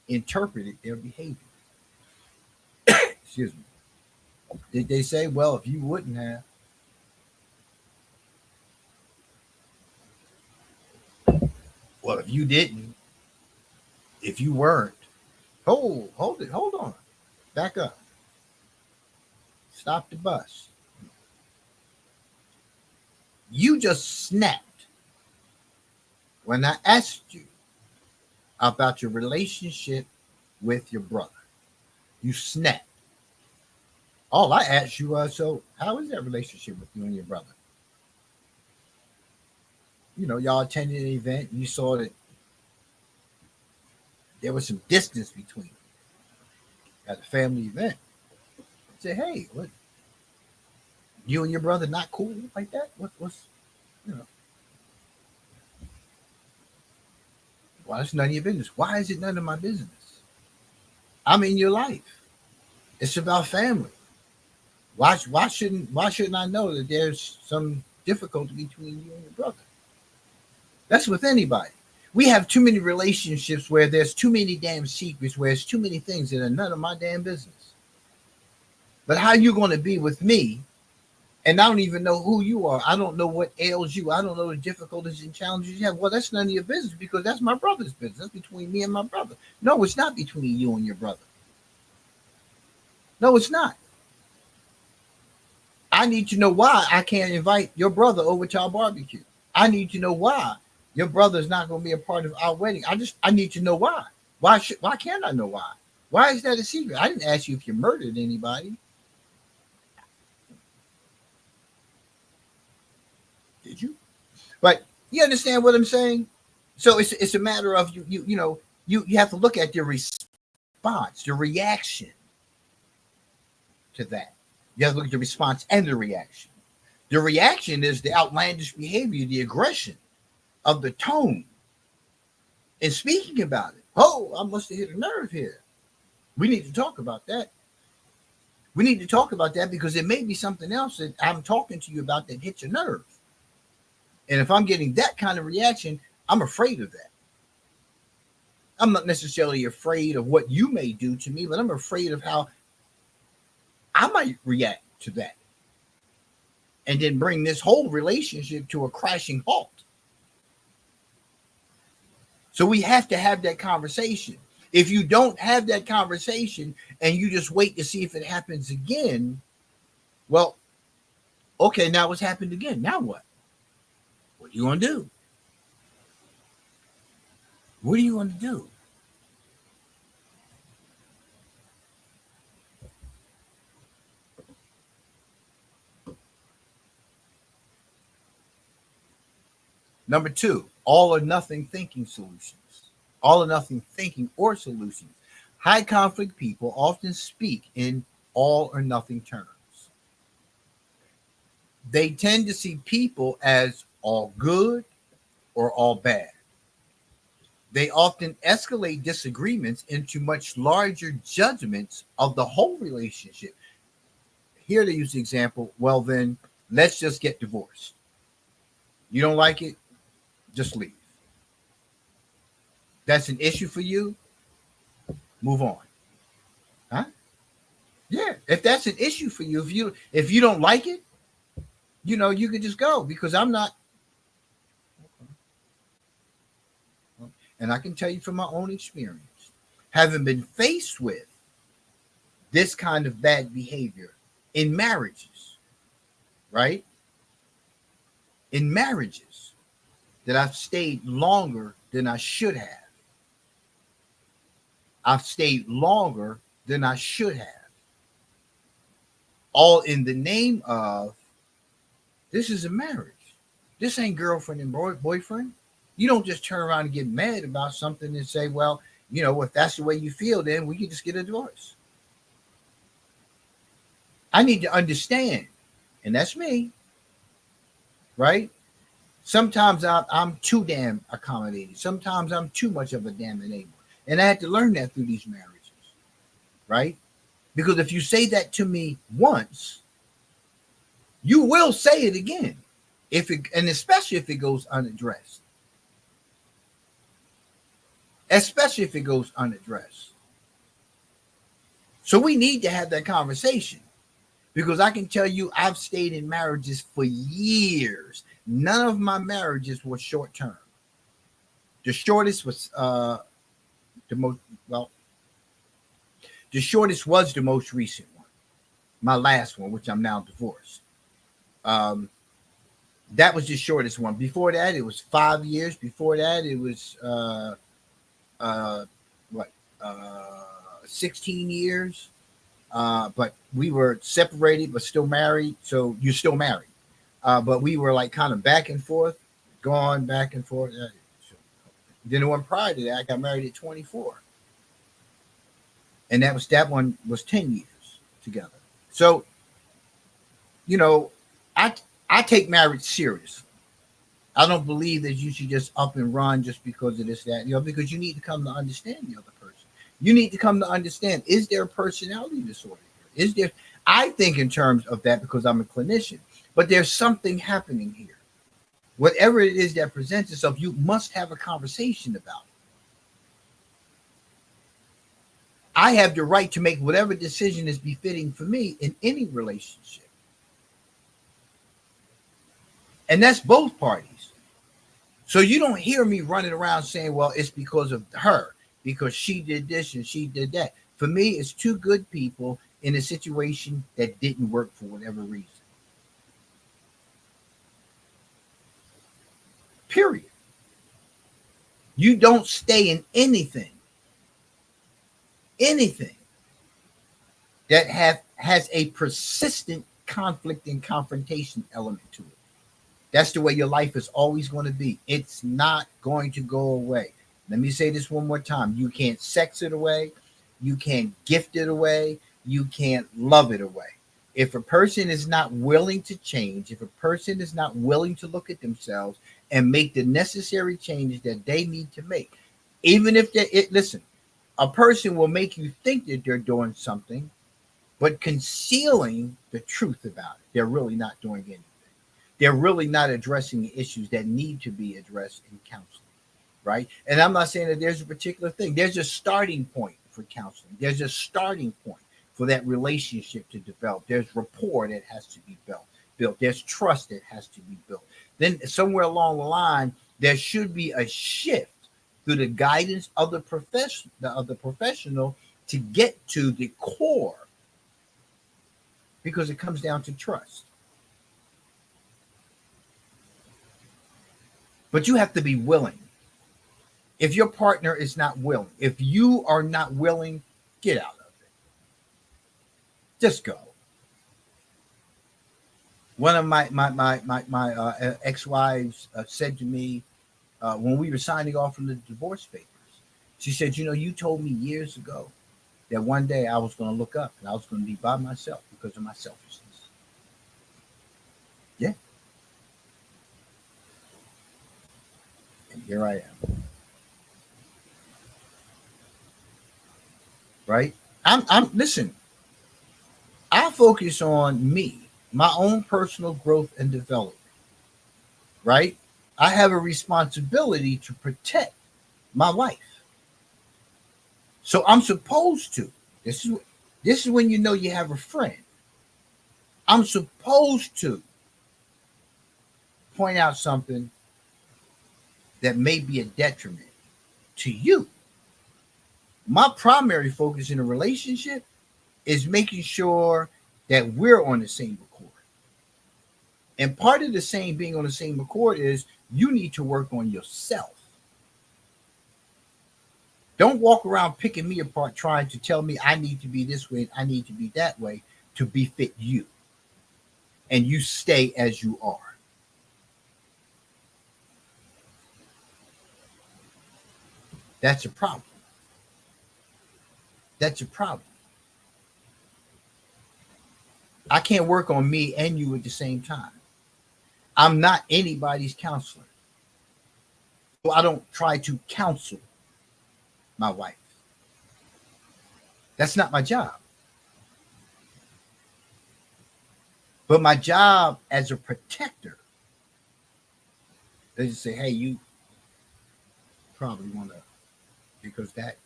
interpreted their behavior. Excuse me. Did they say, well, if you wouldn't have? Well, if you didn't, if you weren't, hold on. Back up. Stop the bus. You just snapped when I asked you about your relationship with your brother. You snapped. All I asked you was, so how is that relationship with you and your brother? You know, y'all attended an event, and you saw that there was some distance between them at a family event. Say, hey, what? You and your brother not cool like that? What's, you know? Well, it's none of your business. Why is it none of my business? I'm in your life. It's about family. Why shouldn't I know that there's some difficulty between you and your brother? That's with anybody. We have too many relationships where there's too many damn secrets, where there's too many things that are none of my damn business. But how you going to be with me, and I don't even know who you are. I don't know what ails you. I don't know the difficulties and challenges you have. Well, that's none of your business because that's my brother's business. That's between me and my brother. No, it's not between you and your brother. No, it's not. I need to know why I can't invite your brother over to our barbecue. I need to know why your brother is not going to be a part of our wedding. I need to know why. Why can't I know why? Why is that a secret? I didn't ask you if you murdered anybody. Did you? But you understand what I'm saying? So it's a matter of you have to look at your response, the reaction to that. You have to look at the response and the reaction. The reaction is the outlandish behavior, the aggression of the tone in speaking about it. Oh, I must have hit a nerve here. We need to talk about that. We need to talk about that because there may be something else that I'm talking to you about that hits your nerve. And if I'm getting that kind of reaction, I'm afraid of that. I'm not necessarily afraid of what you may do to me, but I'm afraid of how I might react to that. And then bring this whole relationship to a crashing halt. So we have to have that conversation. If you don't have that conversation and you just wait to see if it happens again, well, okay, now it's happened again. Now what? What are you going to do? What are you going to do? Number 2, all or nothing thinking solutions. All or nothing thinking or solutions. High conflict people often speak in all or nothing terms. They tend to see people as all good or all bad. They often escalate disagreements into much larger judgments of the whole relationship. Here they use the example, well then, let's just get divorced. You don't like it? Just leave. That's an issue for you? Move on. Huh? Yeah. If that's an issue for you, if you don't like it, you could just go because I'm not. And I can tell you from my own experience, having been faced with this kind of bad behavior in marriages, right? In marriages that I've stayed longer than I should have. I've stayed longer than I should have. All in the name of this is a marriage. This ain't girlfriend and boyfriend. You don't just turn around and get mad about something and say, well, if that's the way you feel, then we can just get a divorce. I need to understand, and that's me, right? Sometimes I'm too damn accommodating. Sometimes I'm too much of a damn enabler. And I had to learn that through these marriages, right? Because if you say that to me once, you will say it again, and especially if it goes unaddressed. Especially if it goes unaddressed. So we need to have that conversation because I can tell you I've stayed in marriages for years. None of my marriages were short term. The shortest was the shortest was the most recent one, my last one, which I'm now divorced. That was the shortest one. Before that, it was 5 years. Before that, it was 16 years. But we were separated, but still married. So you're still married. But we were like kind of back and forth, going back and forth. Then the one prior to that, I got married at 24. And that one was 10 years together. So, I take marriage seriously. I don't believe that you should just up and run just because of this, that, because you need to come to understand the other person. You need to come to understand, is there a personality disorder here? Is there, I think in terms of that because I'm a clinician, but there's something happening here. Whatever it is that presents itself, you must have a conversation about it. I have the right to make whatever decision is befitting for me in any relationship. And that's both parties. So you don't hear me running around saying, well, it's because of her, because she did this and she did that. For me, it's two good people in a situation that didn't work for whatever reason. Period. You don't stay in anything that has a persistent conflict and confrontation element to it. That's the way your life is always going to be. It's not going to go away. Let me say this one more time. You can't sex it away. You can't gift it away. You can't love it away. If a person is not willing to change, if a person is not willing to look at themselves and make the necessary changes that they need to make, even if listen, a person will make you think that they're doing something, but concealing the truth about it. They're really not doing anything. They're really not addressing the issues that need to be addressed in counseling, right? And I'm not saying that there's a particular thing. There's a starting point for counseling. There's a starting point for that relationship to develop. There's rapport that has to be built. There's trust that has to be built. Then somewhere along the line, there should be a shift through the guidance of the professional to get to the core, because it comes down to trust. But you have to be willing. If your partner is not willing, if you are not willing, get out of it. Just go. One of my ex-wives said to me when we were signing off from the divorce papers, she said, you told me years ago that one day I was going to look up and I was going to be by myself because of my selfishness. Yeah. And here I am. Right? I'm listen, I focus on me, my own personal growth and development. Right? I have a responsibility to protect my life. So I'm supposed to. This is when you know you have a friend. I'm supposed to point out something that may be a detriment to you. My primary focus in a relationship is making sure that we're on the same accord. And part of being on the same accord is you need to work on yourself. Don't walk around picking me apart, trying to tell me I need to be this way, I need to be that way to befit you. And you stay as you are. That's a problem. That's a problem. I can't work on me and you at the same time. I'm not anybody's counselor. So I don't try to counsel my wife. That's not my job. But my job as a protector is to say, hey, you probably want to, because that,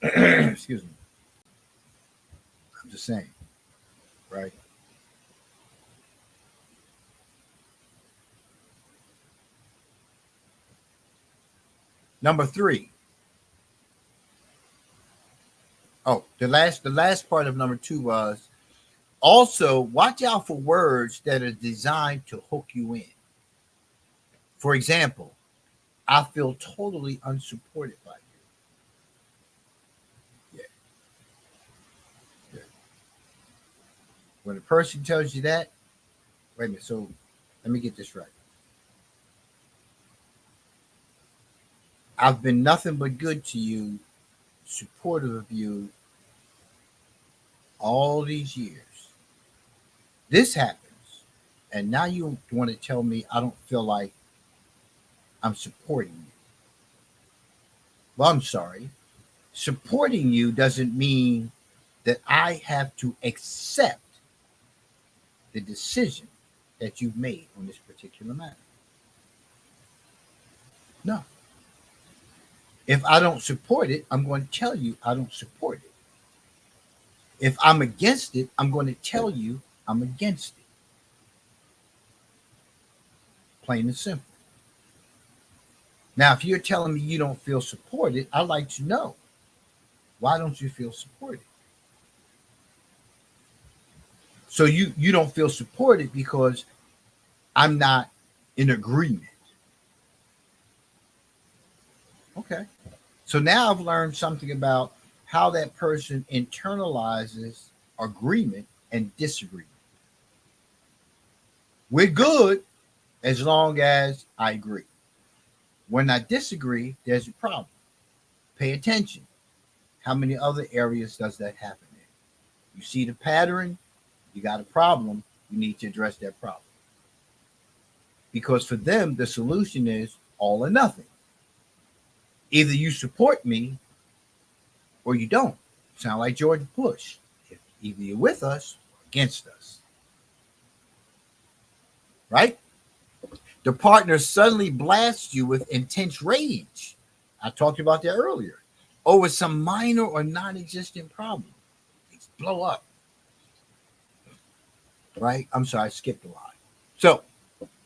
excuse me, I'm just saying, right? Number 3. Oh, the last part of number 2 was also watch out for words that are designed to hook you in. For example, I feel totally unsupported by you. Yeah. When a person tells you that, wait a minute, so let me get this right. I've been nothing but good to you, supportive of you all these years. This happens, and now you want to tell me I don't feel like I'm supporting you. Well, I'm sorry. Supporting you doesn't mean that I have to accept the decision that you've made on this particular matter. No. If I don't support it, I'm going to tell you I don't support it. If I'm against it, I'm going to tell you I'm against it. Plain and simple. Now, if you're telling me you don't feel supported, I'd like to know, why don't you feel supported? So you don't feel supported because I'm not in agreement. Okay. So now I've learned something about how that person internalizes agreement and disagreement. We're good as long as I agree. When I disagree, there's a problem. Pay attention. How many other areas does that happen in? You see the pattern, you got a problem, you need to address that problem. Because for them, the solution is all or nothing. Either you support me or you don't. Sound like George Bush. Either you're with us or against us. Right? The partner suddenly blasts you with intense rage. I talked about that earlier. Over some minor or non-existent problem. Things blow up. Right? I'm sorry, I skipped a lot. So,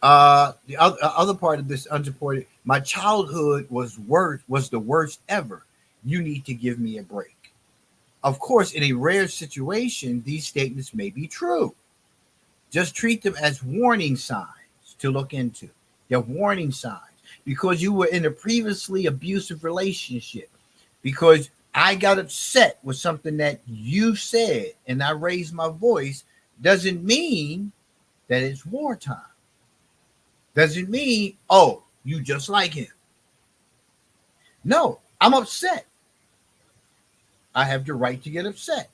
the other part of this unsupported, my childhood was the worst ever. You need to give me a break. Of course, in a rare situation, these statements may be true. Just treat them as warning signs to look into. They're warning signs because you were in a previously abusive relationship, because I got upset with something that you said and I raised my voice, doesn't mean that it's wartime. Doesn't mean, oh, you just like him. No, I'm upset. I have the right to get upset.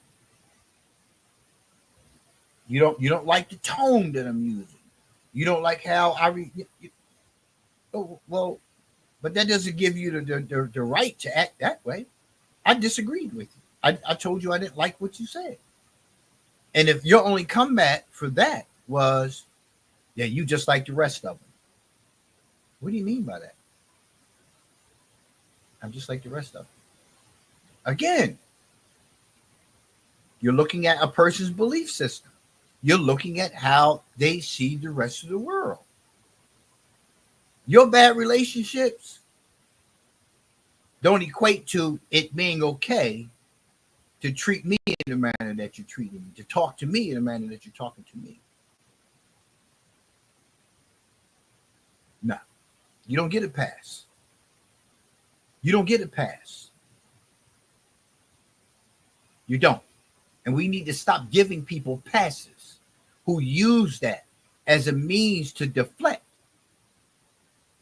You don't like the tone that I'm using. You don't like how oh, well, but that doesn't give you the right to act that way. I disagreed with you. I told you I didn't like what you said. And if your only comeback for that was, yeah, you just like the rest of them. What do you mean by that? I'm just like the rest of them. Again, you're looking at a person's belief system. You're looking at how they see the rest of the world. Your bad relationships don't equate to it being okay to treat me in the manner that you're treating me, to talk to me in the manner that you're talking to me. No, you don't get a pass. You don't get a pass. You don't. And we need to stop giving people passes who use that as a means to deflect.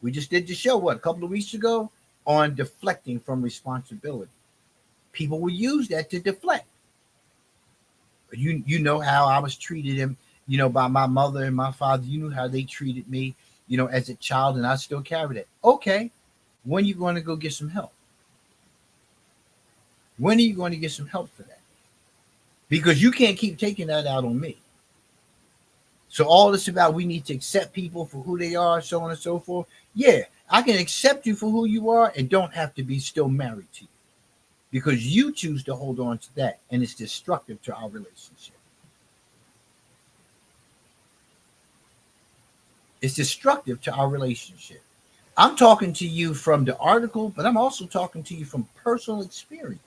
We just did the show, what, a couple of weeks ago on deflecting from responsibility. People will use that to deflect. You know how I was treated by my mother and my father. You knew how they treated me, as a child, and I still carry that. Okay, when are you going to go get some help? When are you going to get some help for that? Because you can't keep taking that out on me. So all this about we need to accept people for who they are, so on and so forth. Yeah, I can accept you for who you are and don't have to be still married to you. Because you choose to hold on to that, and it's destructive to our relationship. It's destructive to our relationship. I'm talking to you from the article, but I'm also talking to you from personal experience.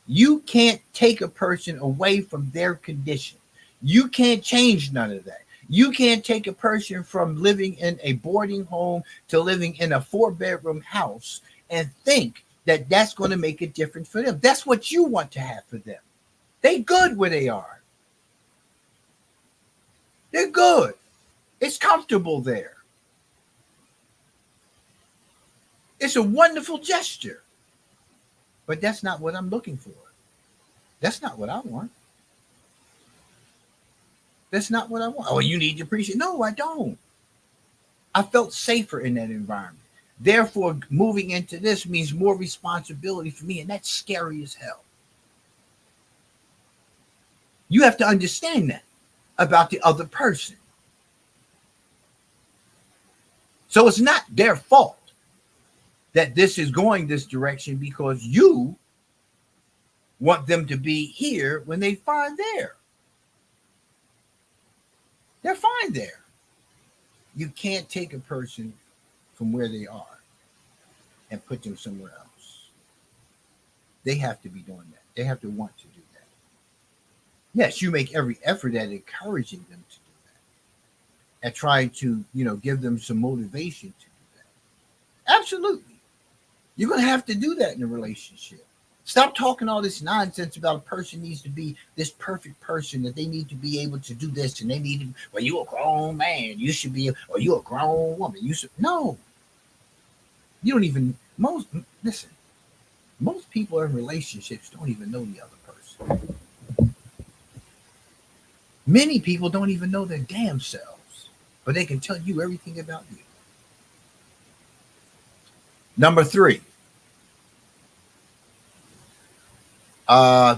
You can't take a person away from their condition. You can't change none of that. You can't take a person from living in a boarding home to living in a 4-bedroom house and think that that's going to make a difference for them. That's what you want to have for them. They good where they are. They're good. It's comfortable there. It's a wonderful gesture. But that's not what I'm looking for. That's not what I want. That's not what I want. Oh, you need to appreciate. No, I don't. I felt safer in that environment. Therefore, moving into this means more responsibility for me, and that's scary as hell. You have to understand that about the other person. So it's not their fault that this is going this direction because you want them to be here when they find there. They're fine there. You can't take a person from where they are and put them somewhere else. They have to be doing that. They have to want to do that. Yes, you make every effort at encouraging them to do that, at trying to, give them some motivation to do that. Absolutely. You're going to have to do that in a relationship. Stop talking all this nonsense about a person needs to be this perfect person, that they need to be able to do this, and they need to, well, you're a grown man, you should be, or you're a grown woman, you should. No. You don't even, most people in relationships don't even know the other person. Many people don't even know their damn selves, but they can tell you everything about you. Number 3.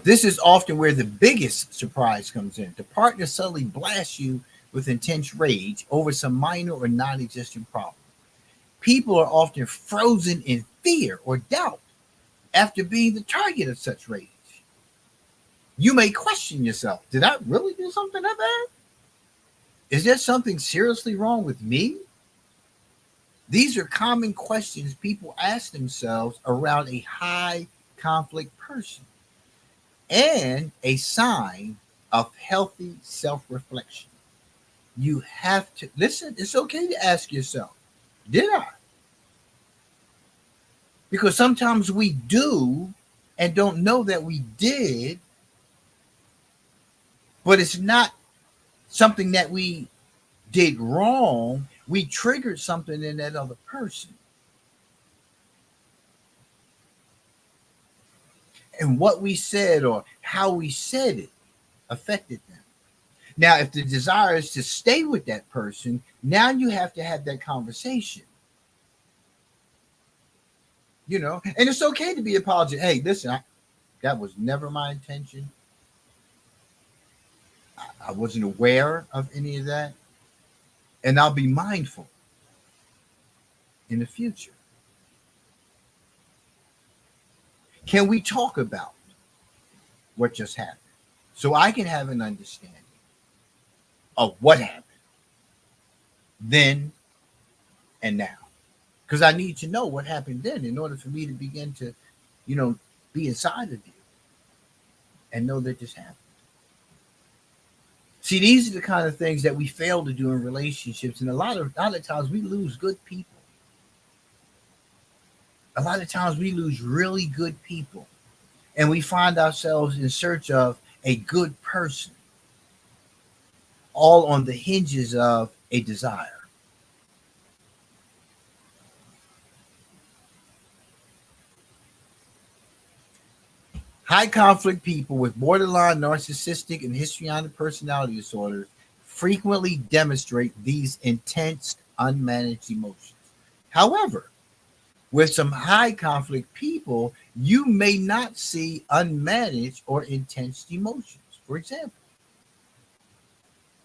This is often where the biggest surprise comes in. The partner suddenly blasts you with intense rage over some minor or non-existent problem. People are often frozen in fear or doubt after being the target of such rage. You may question yourself, did I really do something that bad? Is there something seriously wrong with me? These are common questions people ask themselves around a high conflict person, and a sign of healthy self-reflection. You have to listen. It's okay to ask yourself, did I? Because sometimes we do and don't know that we did, but it's not something that we did wrong. We triggered something in that other person. And what we said or how we said it affected them. Now, if the desire is to stay with that person, now you have to have that conversation. And it's okay to be apologetic. Hey, listen, that was never my intention. I wasn't aware of any of that. And I'll be mindful in the future. Can we talk about what just happened so I can have an understanding of what happened? Then and now, because I need to know what happened then in order for me to begin to, be inside of you and know that this happened. See, these are the kind of things that we fail to do in relationships, and a lot of times we lose good people. A lot of times we lose really good people, and we find ourselves in search of a good person, all on the hinges of a desire. High conflict people with borderline narcissistic and histrionic personality disorders frequently demonstrate these intense, unmanaged emotions. However, with some high conflict people, you may not see unmanaged or intense emotions. For example,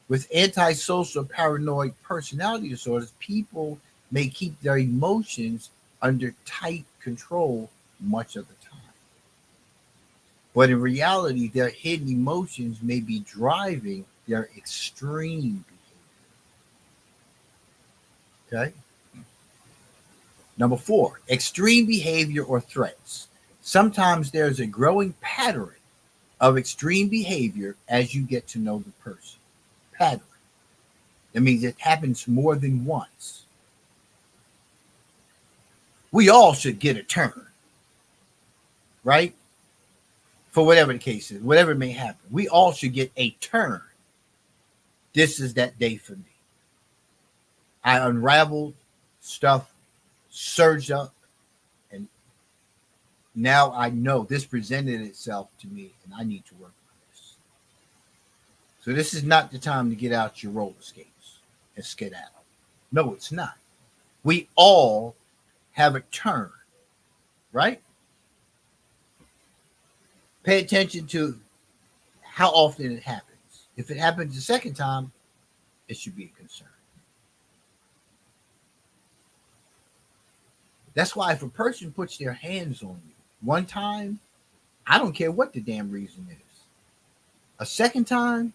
with antisocial paranoid personality disorders, people may keep their emotions under tight control much of the time. But in reality, their hidden emotions may be driving their extreme behavior. Okay? Number 4, extreme behavior or threats. Sometimes there's a growing pattern of extreme behavior as you get to know the person. Pattern. That means it happens more than once. We all should get a turn, right? For whatever the case is, whatever may happen, we all should get a turn. This is that day for me. I unraveled stuff, surged up, and now I know this presented itself to me, and I need to work on this. So this is not the time to get out your roller skates and skedaddle. No, it's not. We all have a turn, right? Pay attention to how often it happens. If it happens the second time, it should be a concern. That's why if a person puts their hands on you one time, I don't care what the damn reason is. A second time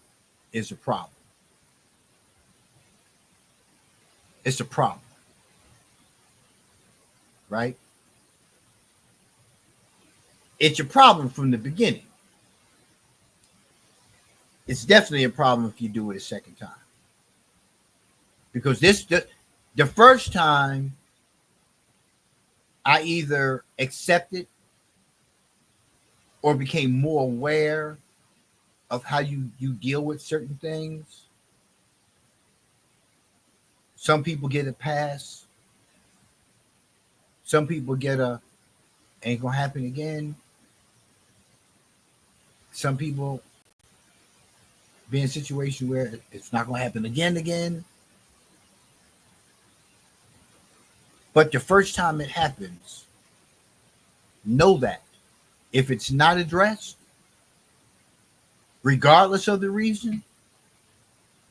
is a problem. It's a problem. Right? It's a problem from the beginning. It's definitely a problem if you do it a second time. Because the first time, I either accepted or became more aware of how you deal with certain things. Some people get a pass. Some people get ain't gonna happen again. Some people be in a situation where it's not gonna happen again. But the first time it happens, know that if it's not addressed, regardless of the reason,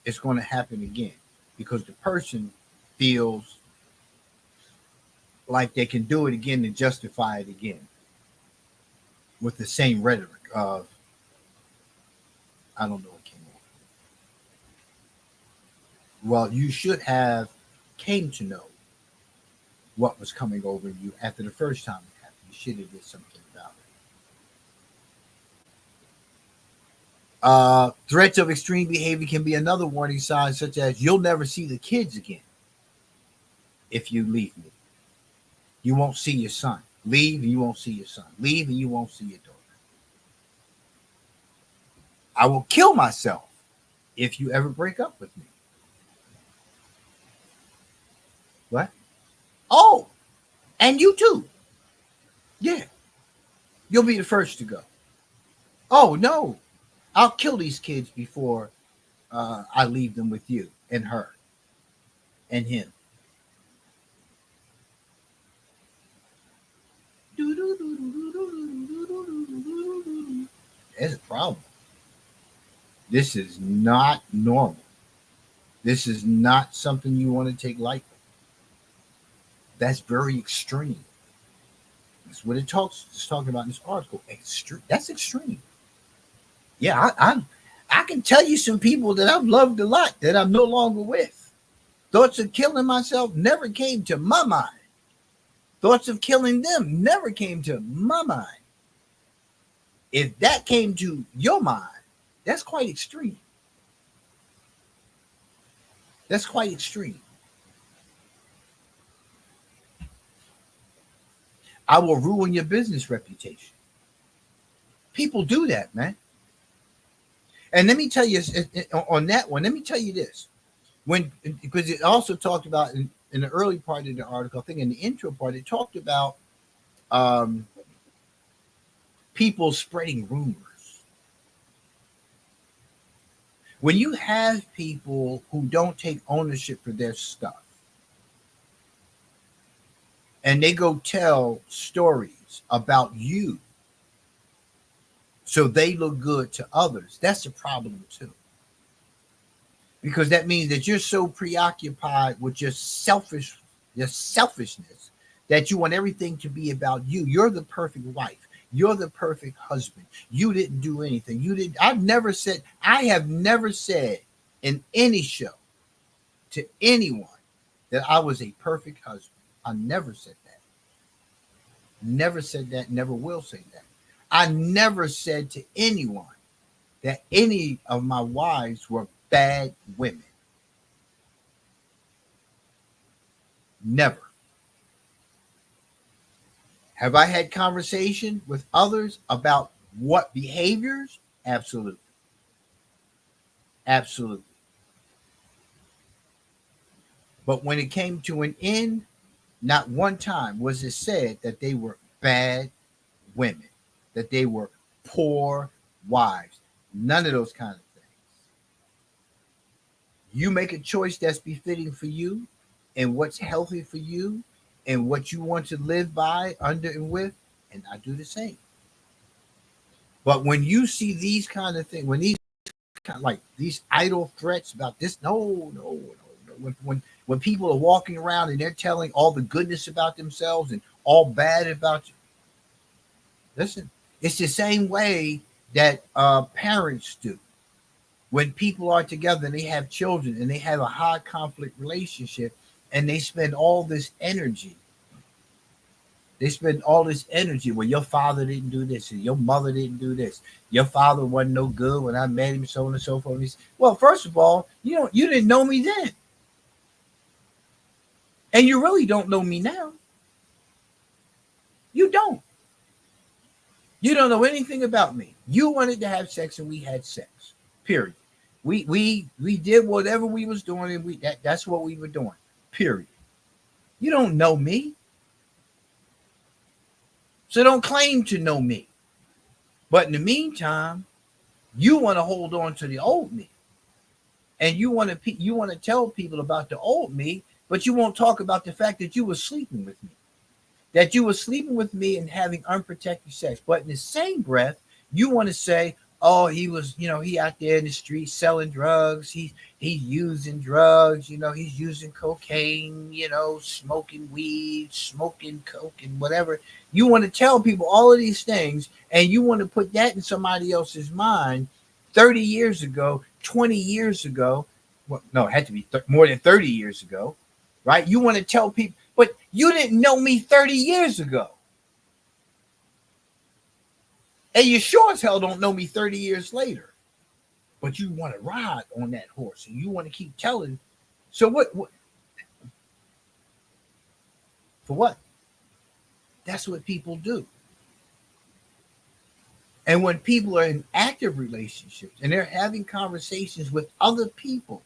it's going to happen again because the person feels like they can do it again and justify it again with the same rhetoric of, I don't know what came over. Well, you should have came to know what was coming over you after the first time it happened. You should have did something about it. Threats of extreme behavior can be another warning sign, such as you'll never see the kids again if you leave me. You won't see your son. Leave and you won't see your son. Leave and you won't see your daughter. I will kill myself if you ever break up with me. What? Oh, and you too. Yeah. You'll be the first to go. Oh, no. I'll kill these kids before I leave them with you and her and him. There's a problem. This is not normal. This is not something you want to take lightly. That's very extreme. That's what it's talking about in this article. That's extreme. Yeah, I can tell you some people that I've loved a lot that I'm no longer with. Thoughts of killing myself never came to my mind. Thoughts of killing them never came to my mind. If that came to your mind, that's quite extreme. That's quite extreme. I will ruin your business reputation. People do that, man. And let me tell you on that one, let me tell you this. When, because it also talked about in the early part of the article, I think in the intro part, it talked about people spreading rumors. When you have people who don't take ownership for their stuff and they go tell stories about you so they look good to others, that's a problem too. Because that means that you're so preoccupied with your selfishness that you want everything to be about you. You're the perfect wife. You're the perfect husband. You didn't do anything. I have never said in any show to anyone that I was a perfect husband. I never said that. Never said that. Never will say that. I never said to anyone that any of my wives were bad women. Never. Have I had conversation with others about what behaviors? Absolutely. Absolutely. But when it came to an end, not one time was it said that they were bad women, that they were poor wives. None of those kind of things. You make a choice that's befitting for you and what's healthy for you and what you want to live by, under, and with, and I do the same. But when you see these kind of things, when these like these idle threats about this, no. When people are walking around and they're telling all the goodness about themselves and all bad about you, listen, it's the same way that parents do. When people are together and they have children and they have a high conflict relationship and they spend all this energy. Well, your father didn't do this and your mother didn't do this. Your father wasn't no good when I met him, so on and so forth. Well, first of all, you didn't know me then. And you really don't know me now. You don't. You don't know anything about me. You wanted to have sex and we had sex. Period. We did whatever we was doing and that's what we were doing. Period. You don't know me. So don't claim to know me. But in the meantime, you want to hold on to the old me. And you want to tell people about the old me, but you won't talk about the fact that you were sleeping with me. That you were sleeping with me and having unprotected sex. But in the same breath, you want to say, oh, he was, he out there in the street selling drugs. He's using drugs, he's using cocaine, smoking weed, smoking coke and whatever. You want to tell people all of these things and you want to put that in somebody else's mind 30 years ago, 20 years ago. Well, no, it had to be more than 30 years ago, right? You want to tell people, but you didn't know me 30 years ago. And you sure as hell don't know me 30 years later. But you want to ride on that horse and you want to keep telling. So what? For what? That's what people do. And when people are in active relationships and they're having conversations with other people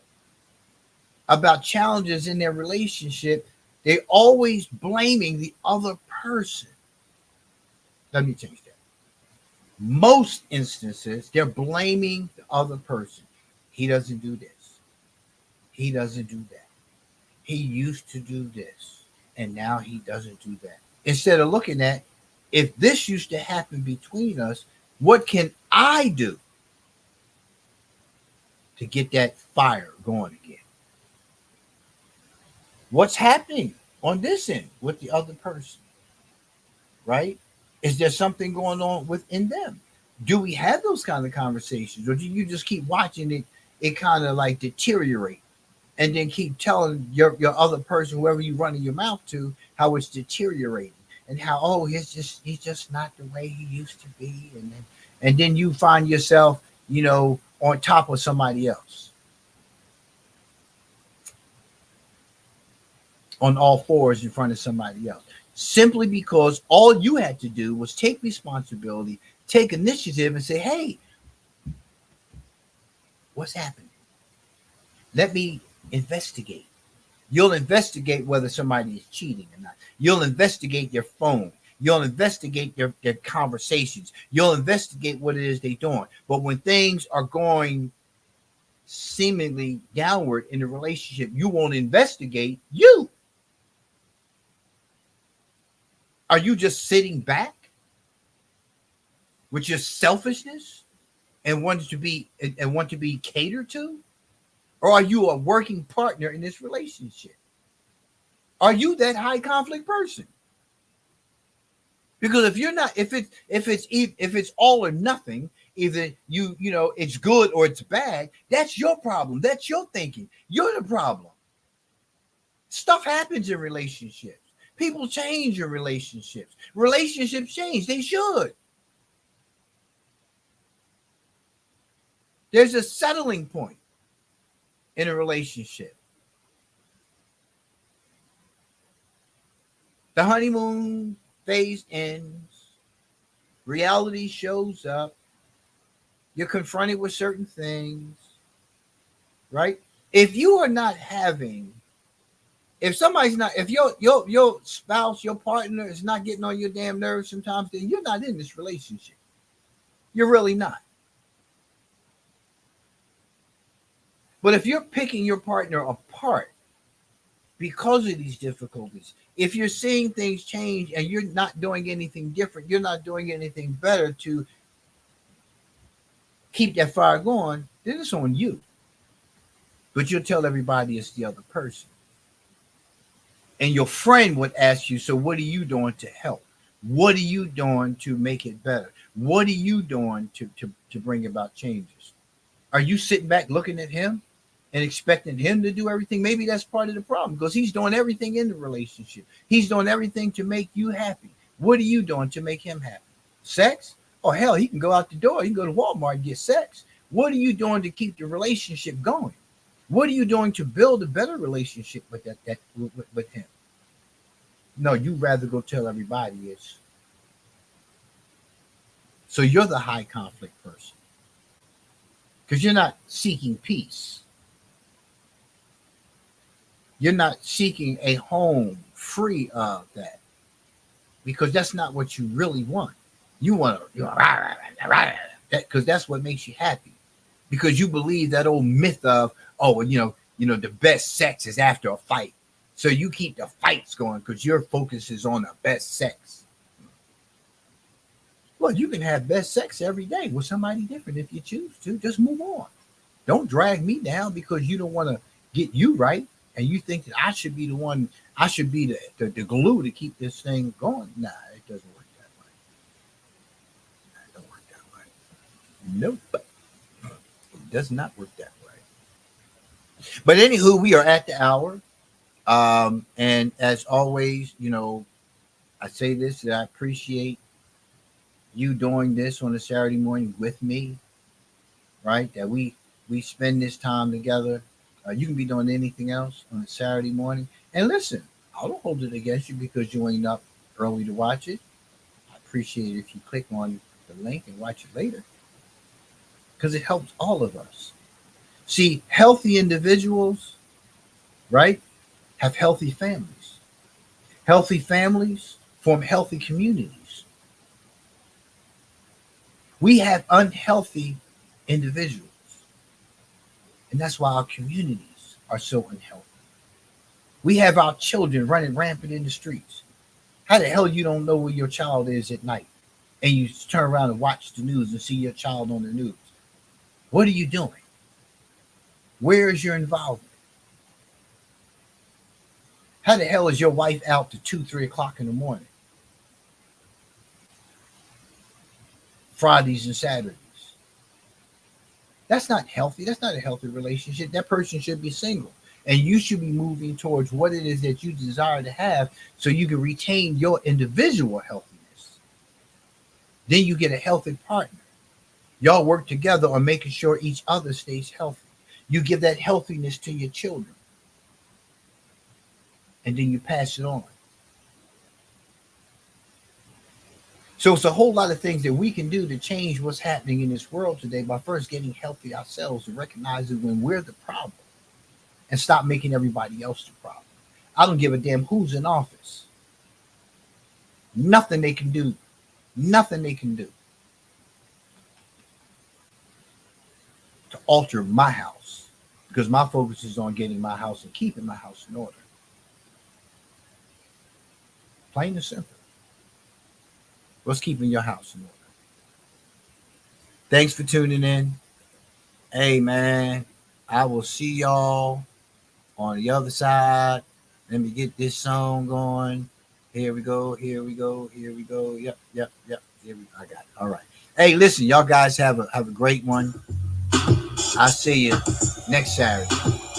about challenges in their relationship, they're always blaming the other person. Let me change that. Most instances, they're blaming the other person. He doesn't do this. He doesn't do that. He used to do this, and now he doesn't do that. Instead of looking at, if this used to happen between us, what can I do to get that fire going again? What's happening on this end with the other person, right? Is there something going on within them? Do we have those kind of conversations, or do you just keep watching it kind of like deteriorate and then keep telling your other person, whoever you running your mouth to, how it's deteriorating and how, oh, he's just not the way he used to be, and then you find yourself, on top of somebody else, on all fours in front of somebody else, simply because all you had to do was take responsibility, take initiative, and say, hey, what's happening? Let me investigate. You'll investigate whether somebody is cheating or not. You'll investigate their phone. You'll investigate their conversations. You'll investigate what it is they're doing. But when things are going seemingly downward in the relationship, you won't investigate you. Are you just sitting back with your selfishness and want to be catered to? Or are you a working partner in this relationship? Are you that high conflict person? Because if you're not, if it's all or nothing, either it's good or it's bad, that's your problem. That's your thinking. You're the problem. Stuff happens in relationships. People change in relationships. Relationships change. They should. There's a settling point in a relationship. The honeymoon phase ends. Reality shows up. You're confronted with certain things, right? If you are not having, if somebody's not, if your spouse, your partner is not getting on your damn nerves sometimes, then you're not in this relationship. You're really not. But if you're picking your partner apart because of these difficulties, if you're seeing things change and you're not doing anything different, you're not doing anything better to keep that fire going, then it's on you. But you'll tell everybody it's the other person. And your friend would ask you, so what are you doing to help? What are you doing to make it better? What are you doing to bring about changes? Are you sitting back looking at him and expecting him to do everything? Maybe that's part of the problem, because he's doing everything in the relationship. He's doing everything to make you happy. What are you doing to make him happy? Sex? Oh, hell, he can go out the door. He can go to Walmart and get sex. What are you doing to keep the relationship going? What are you doing to build a better relationship with with him? No, you'd rather go tell everybody it's. So you're the high conflict person, because you're not seeking peace. You're not seeking a home free of that, because that's not what you really want. You want to, because that's what makes you happy, because you believe that old myth of, oh, the best sex is after a fight. So you keep the fights going because your focus is on the best sex. Well, you can have best sex every day with somebody different if you choose to. Just move on. Don't drag me down because you don't want to get you right, and you think that I should be the one, I should be the glue to keep this thing going. Nah, it doesn't work that way. It don't work that way. Nope. It does not work that way. But anywho, we are at the hour. And as always, I say this, that I appreciate you doing this on a Saturday morning with me, right? That we spend this time together. You can be doing anything else on a Saturday morning. And listen, I don't hold it against you because you ain't up early to watch it. I appreciate it if you click on the link and watch it later, because it helps all of us. See, healthy individuals, right, have healthy families. Healthy families form healthy communities. We have unhealthy individuals, and that's why our communities are so unhealthy. We have our children running rampant in the streets. How the hell you don't know where your child is at night, and you turn around and watch the news and see your child on the news? What are you doing? Where is your involvement? How the hell is your wife out to 2, 3 o'clock in the morning? Fridays and Saturdays. That's not healthy. That's not a healthy relationship. That person should be single. And you should be moving towards what it is that you desire to have so you can retain your individual healthiness. Then you get a healthy partner. Y'all work together on making sure each other stays healthy. You give that healthiness to your children. And then you pass it on. So it's a whole lot of things that we can do to change what's happening in this world today by first getting healthy ourselves and recognizing when we're the problem and stop making everybody else the problem. I don't give a damn who's in office. Nothing they can do. Nothing they can do to alter my house, because my focus is on getting my house and keeping my house in order. Plain and simple. What's keeping your house in order? Thanks for tuning in. Hey, man, I will see y'all on the other side. Let me get this song going. Here we go. Here we go. Here we go. Yep. Here we go. I got it. All right. Hey, listen, y'all guys have a great one. I'll see you next Saturday.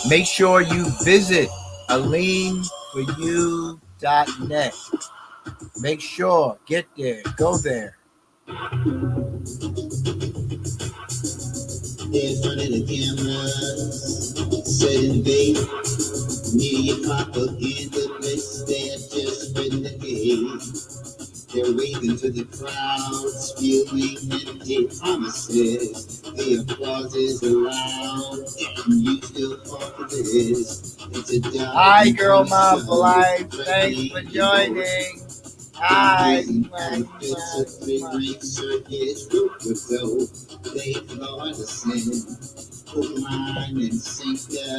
Make sure you visit AleemForYou.net. Make sure, get there, go there. They're in front of the camera, setting bait. Media propaganda blitz, they're just spreading the hate. They're waving to the crowd, spewing empty promises. The applause is loud, and you still fall for this. It's a dark. Hi, Girl Mom for Life. Thanks for joining. Hi. Line and sinker.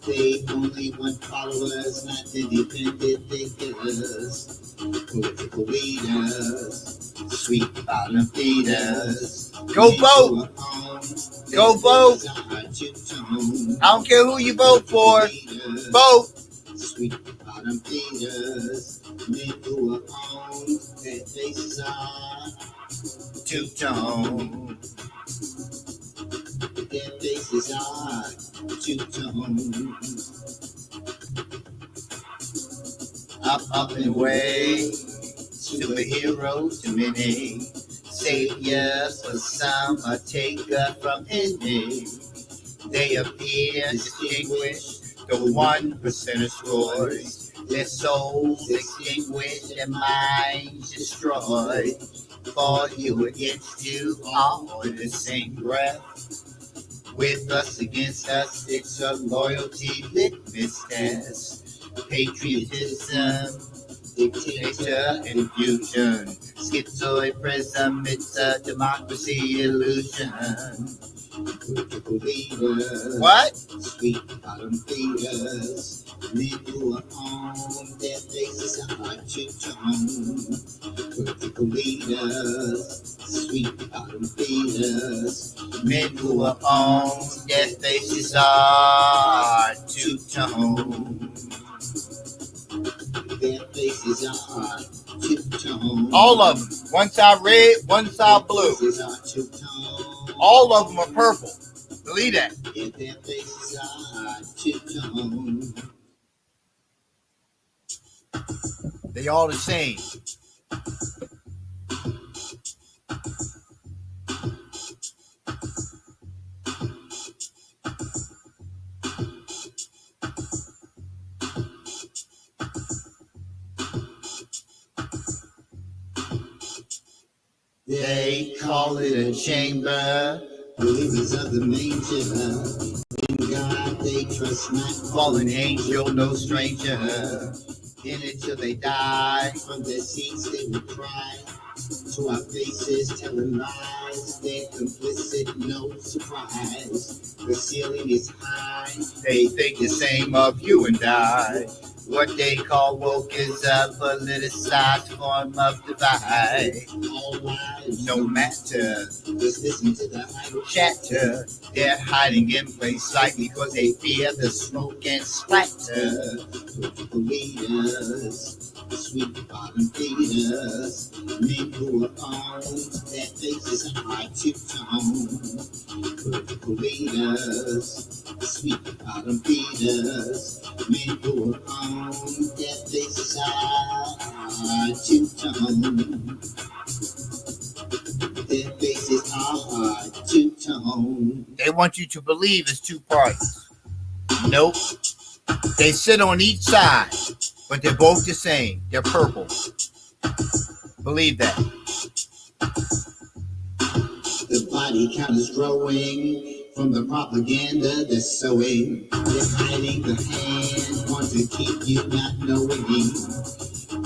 They only want followers, not independent thinkers. Political leaders, sweet bottom feeders. Go vote. Go vote. I don't care who you vote for. Vote. Sweet bottom feeders. Men who are on their faces are two-tone. Their faces are two-tone. Up and away. Superheroes to many. Saviors for some, a taker from any. They appear distinguished. The 1% destroys. Their souls extinguished, their minds destroyed. For you against you, all in the same breath. With us against us, it's a loyalty litmus test. Patriotism, dictator, and fusion. Schizoid prism, it's a democracy illusion. Political leaders. What? Sweet bottom feeders. Men who are on their faces are two-tone. Political leaders. Sweet bottom feeders. Men who are on their faces are two-tone. Their faces are two-tone. All of them. One side red, one side blue. Faces are two-tone. All of them are purple. Believe that. Their faces are two-tone. They all the same. They call it a chamber, believers of the manger. In God they trust not, fallen angel, no stranger. In it till they die, from their seats they will cry. To our faces telling lies, they're complicit, no surprise. The ceiling is high, they think the same of you and I. What they call woke is a politicized form of divide. All lives, no matter, just listen to the idle chatter. They're hiding in plain sight because they fear the smoke and splatter. Political leaders, sweet bottom feeders, men who are on their faces are two-tone, vertical leaders, sweet bottom feeders, men who are on their faces are two-tone, their faces are two-tone. They want you to believe it's two parties. Nope. They sit on each side, but they're both the same. They're purple. Believe that. The body count is growing from the propaganda they're sowing. They're hiding the hand, want to keep you not knowing.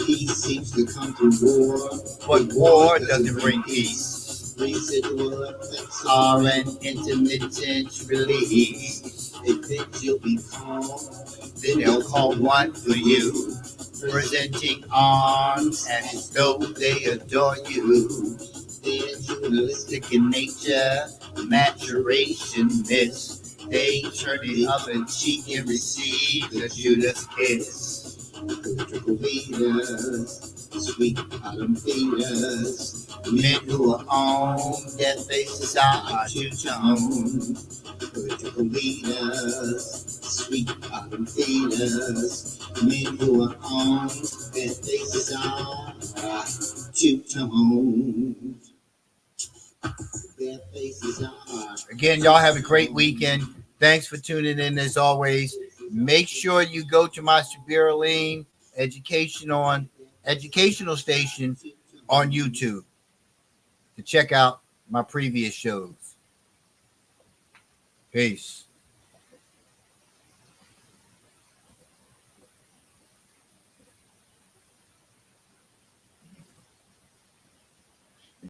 Peace seems to come through war, But war doesn't bring peace. Residual effects Are an intermittent release. They think you'll be calm, then They'll call one for you, presenting arms as though they adore you. They're journalistic Sick in nature, maturation miss. They turn the other cheek and receive the Judas kiss. political leaders, sweet bottom feeders, Men who are on their faces are two-tone. political leaders, sweet bottom feeders, men who are on their faces are two-tone. Their faces are. Again, y'all have a great weekend. Thanks for tuning in as always. Make sure you go to my Spiraline educational station on YouTube to check out my previous shows. Peace.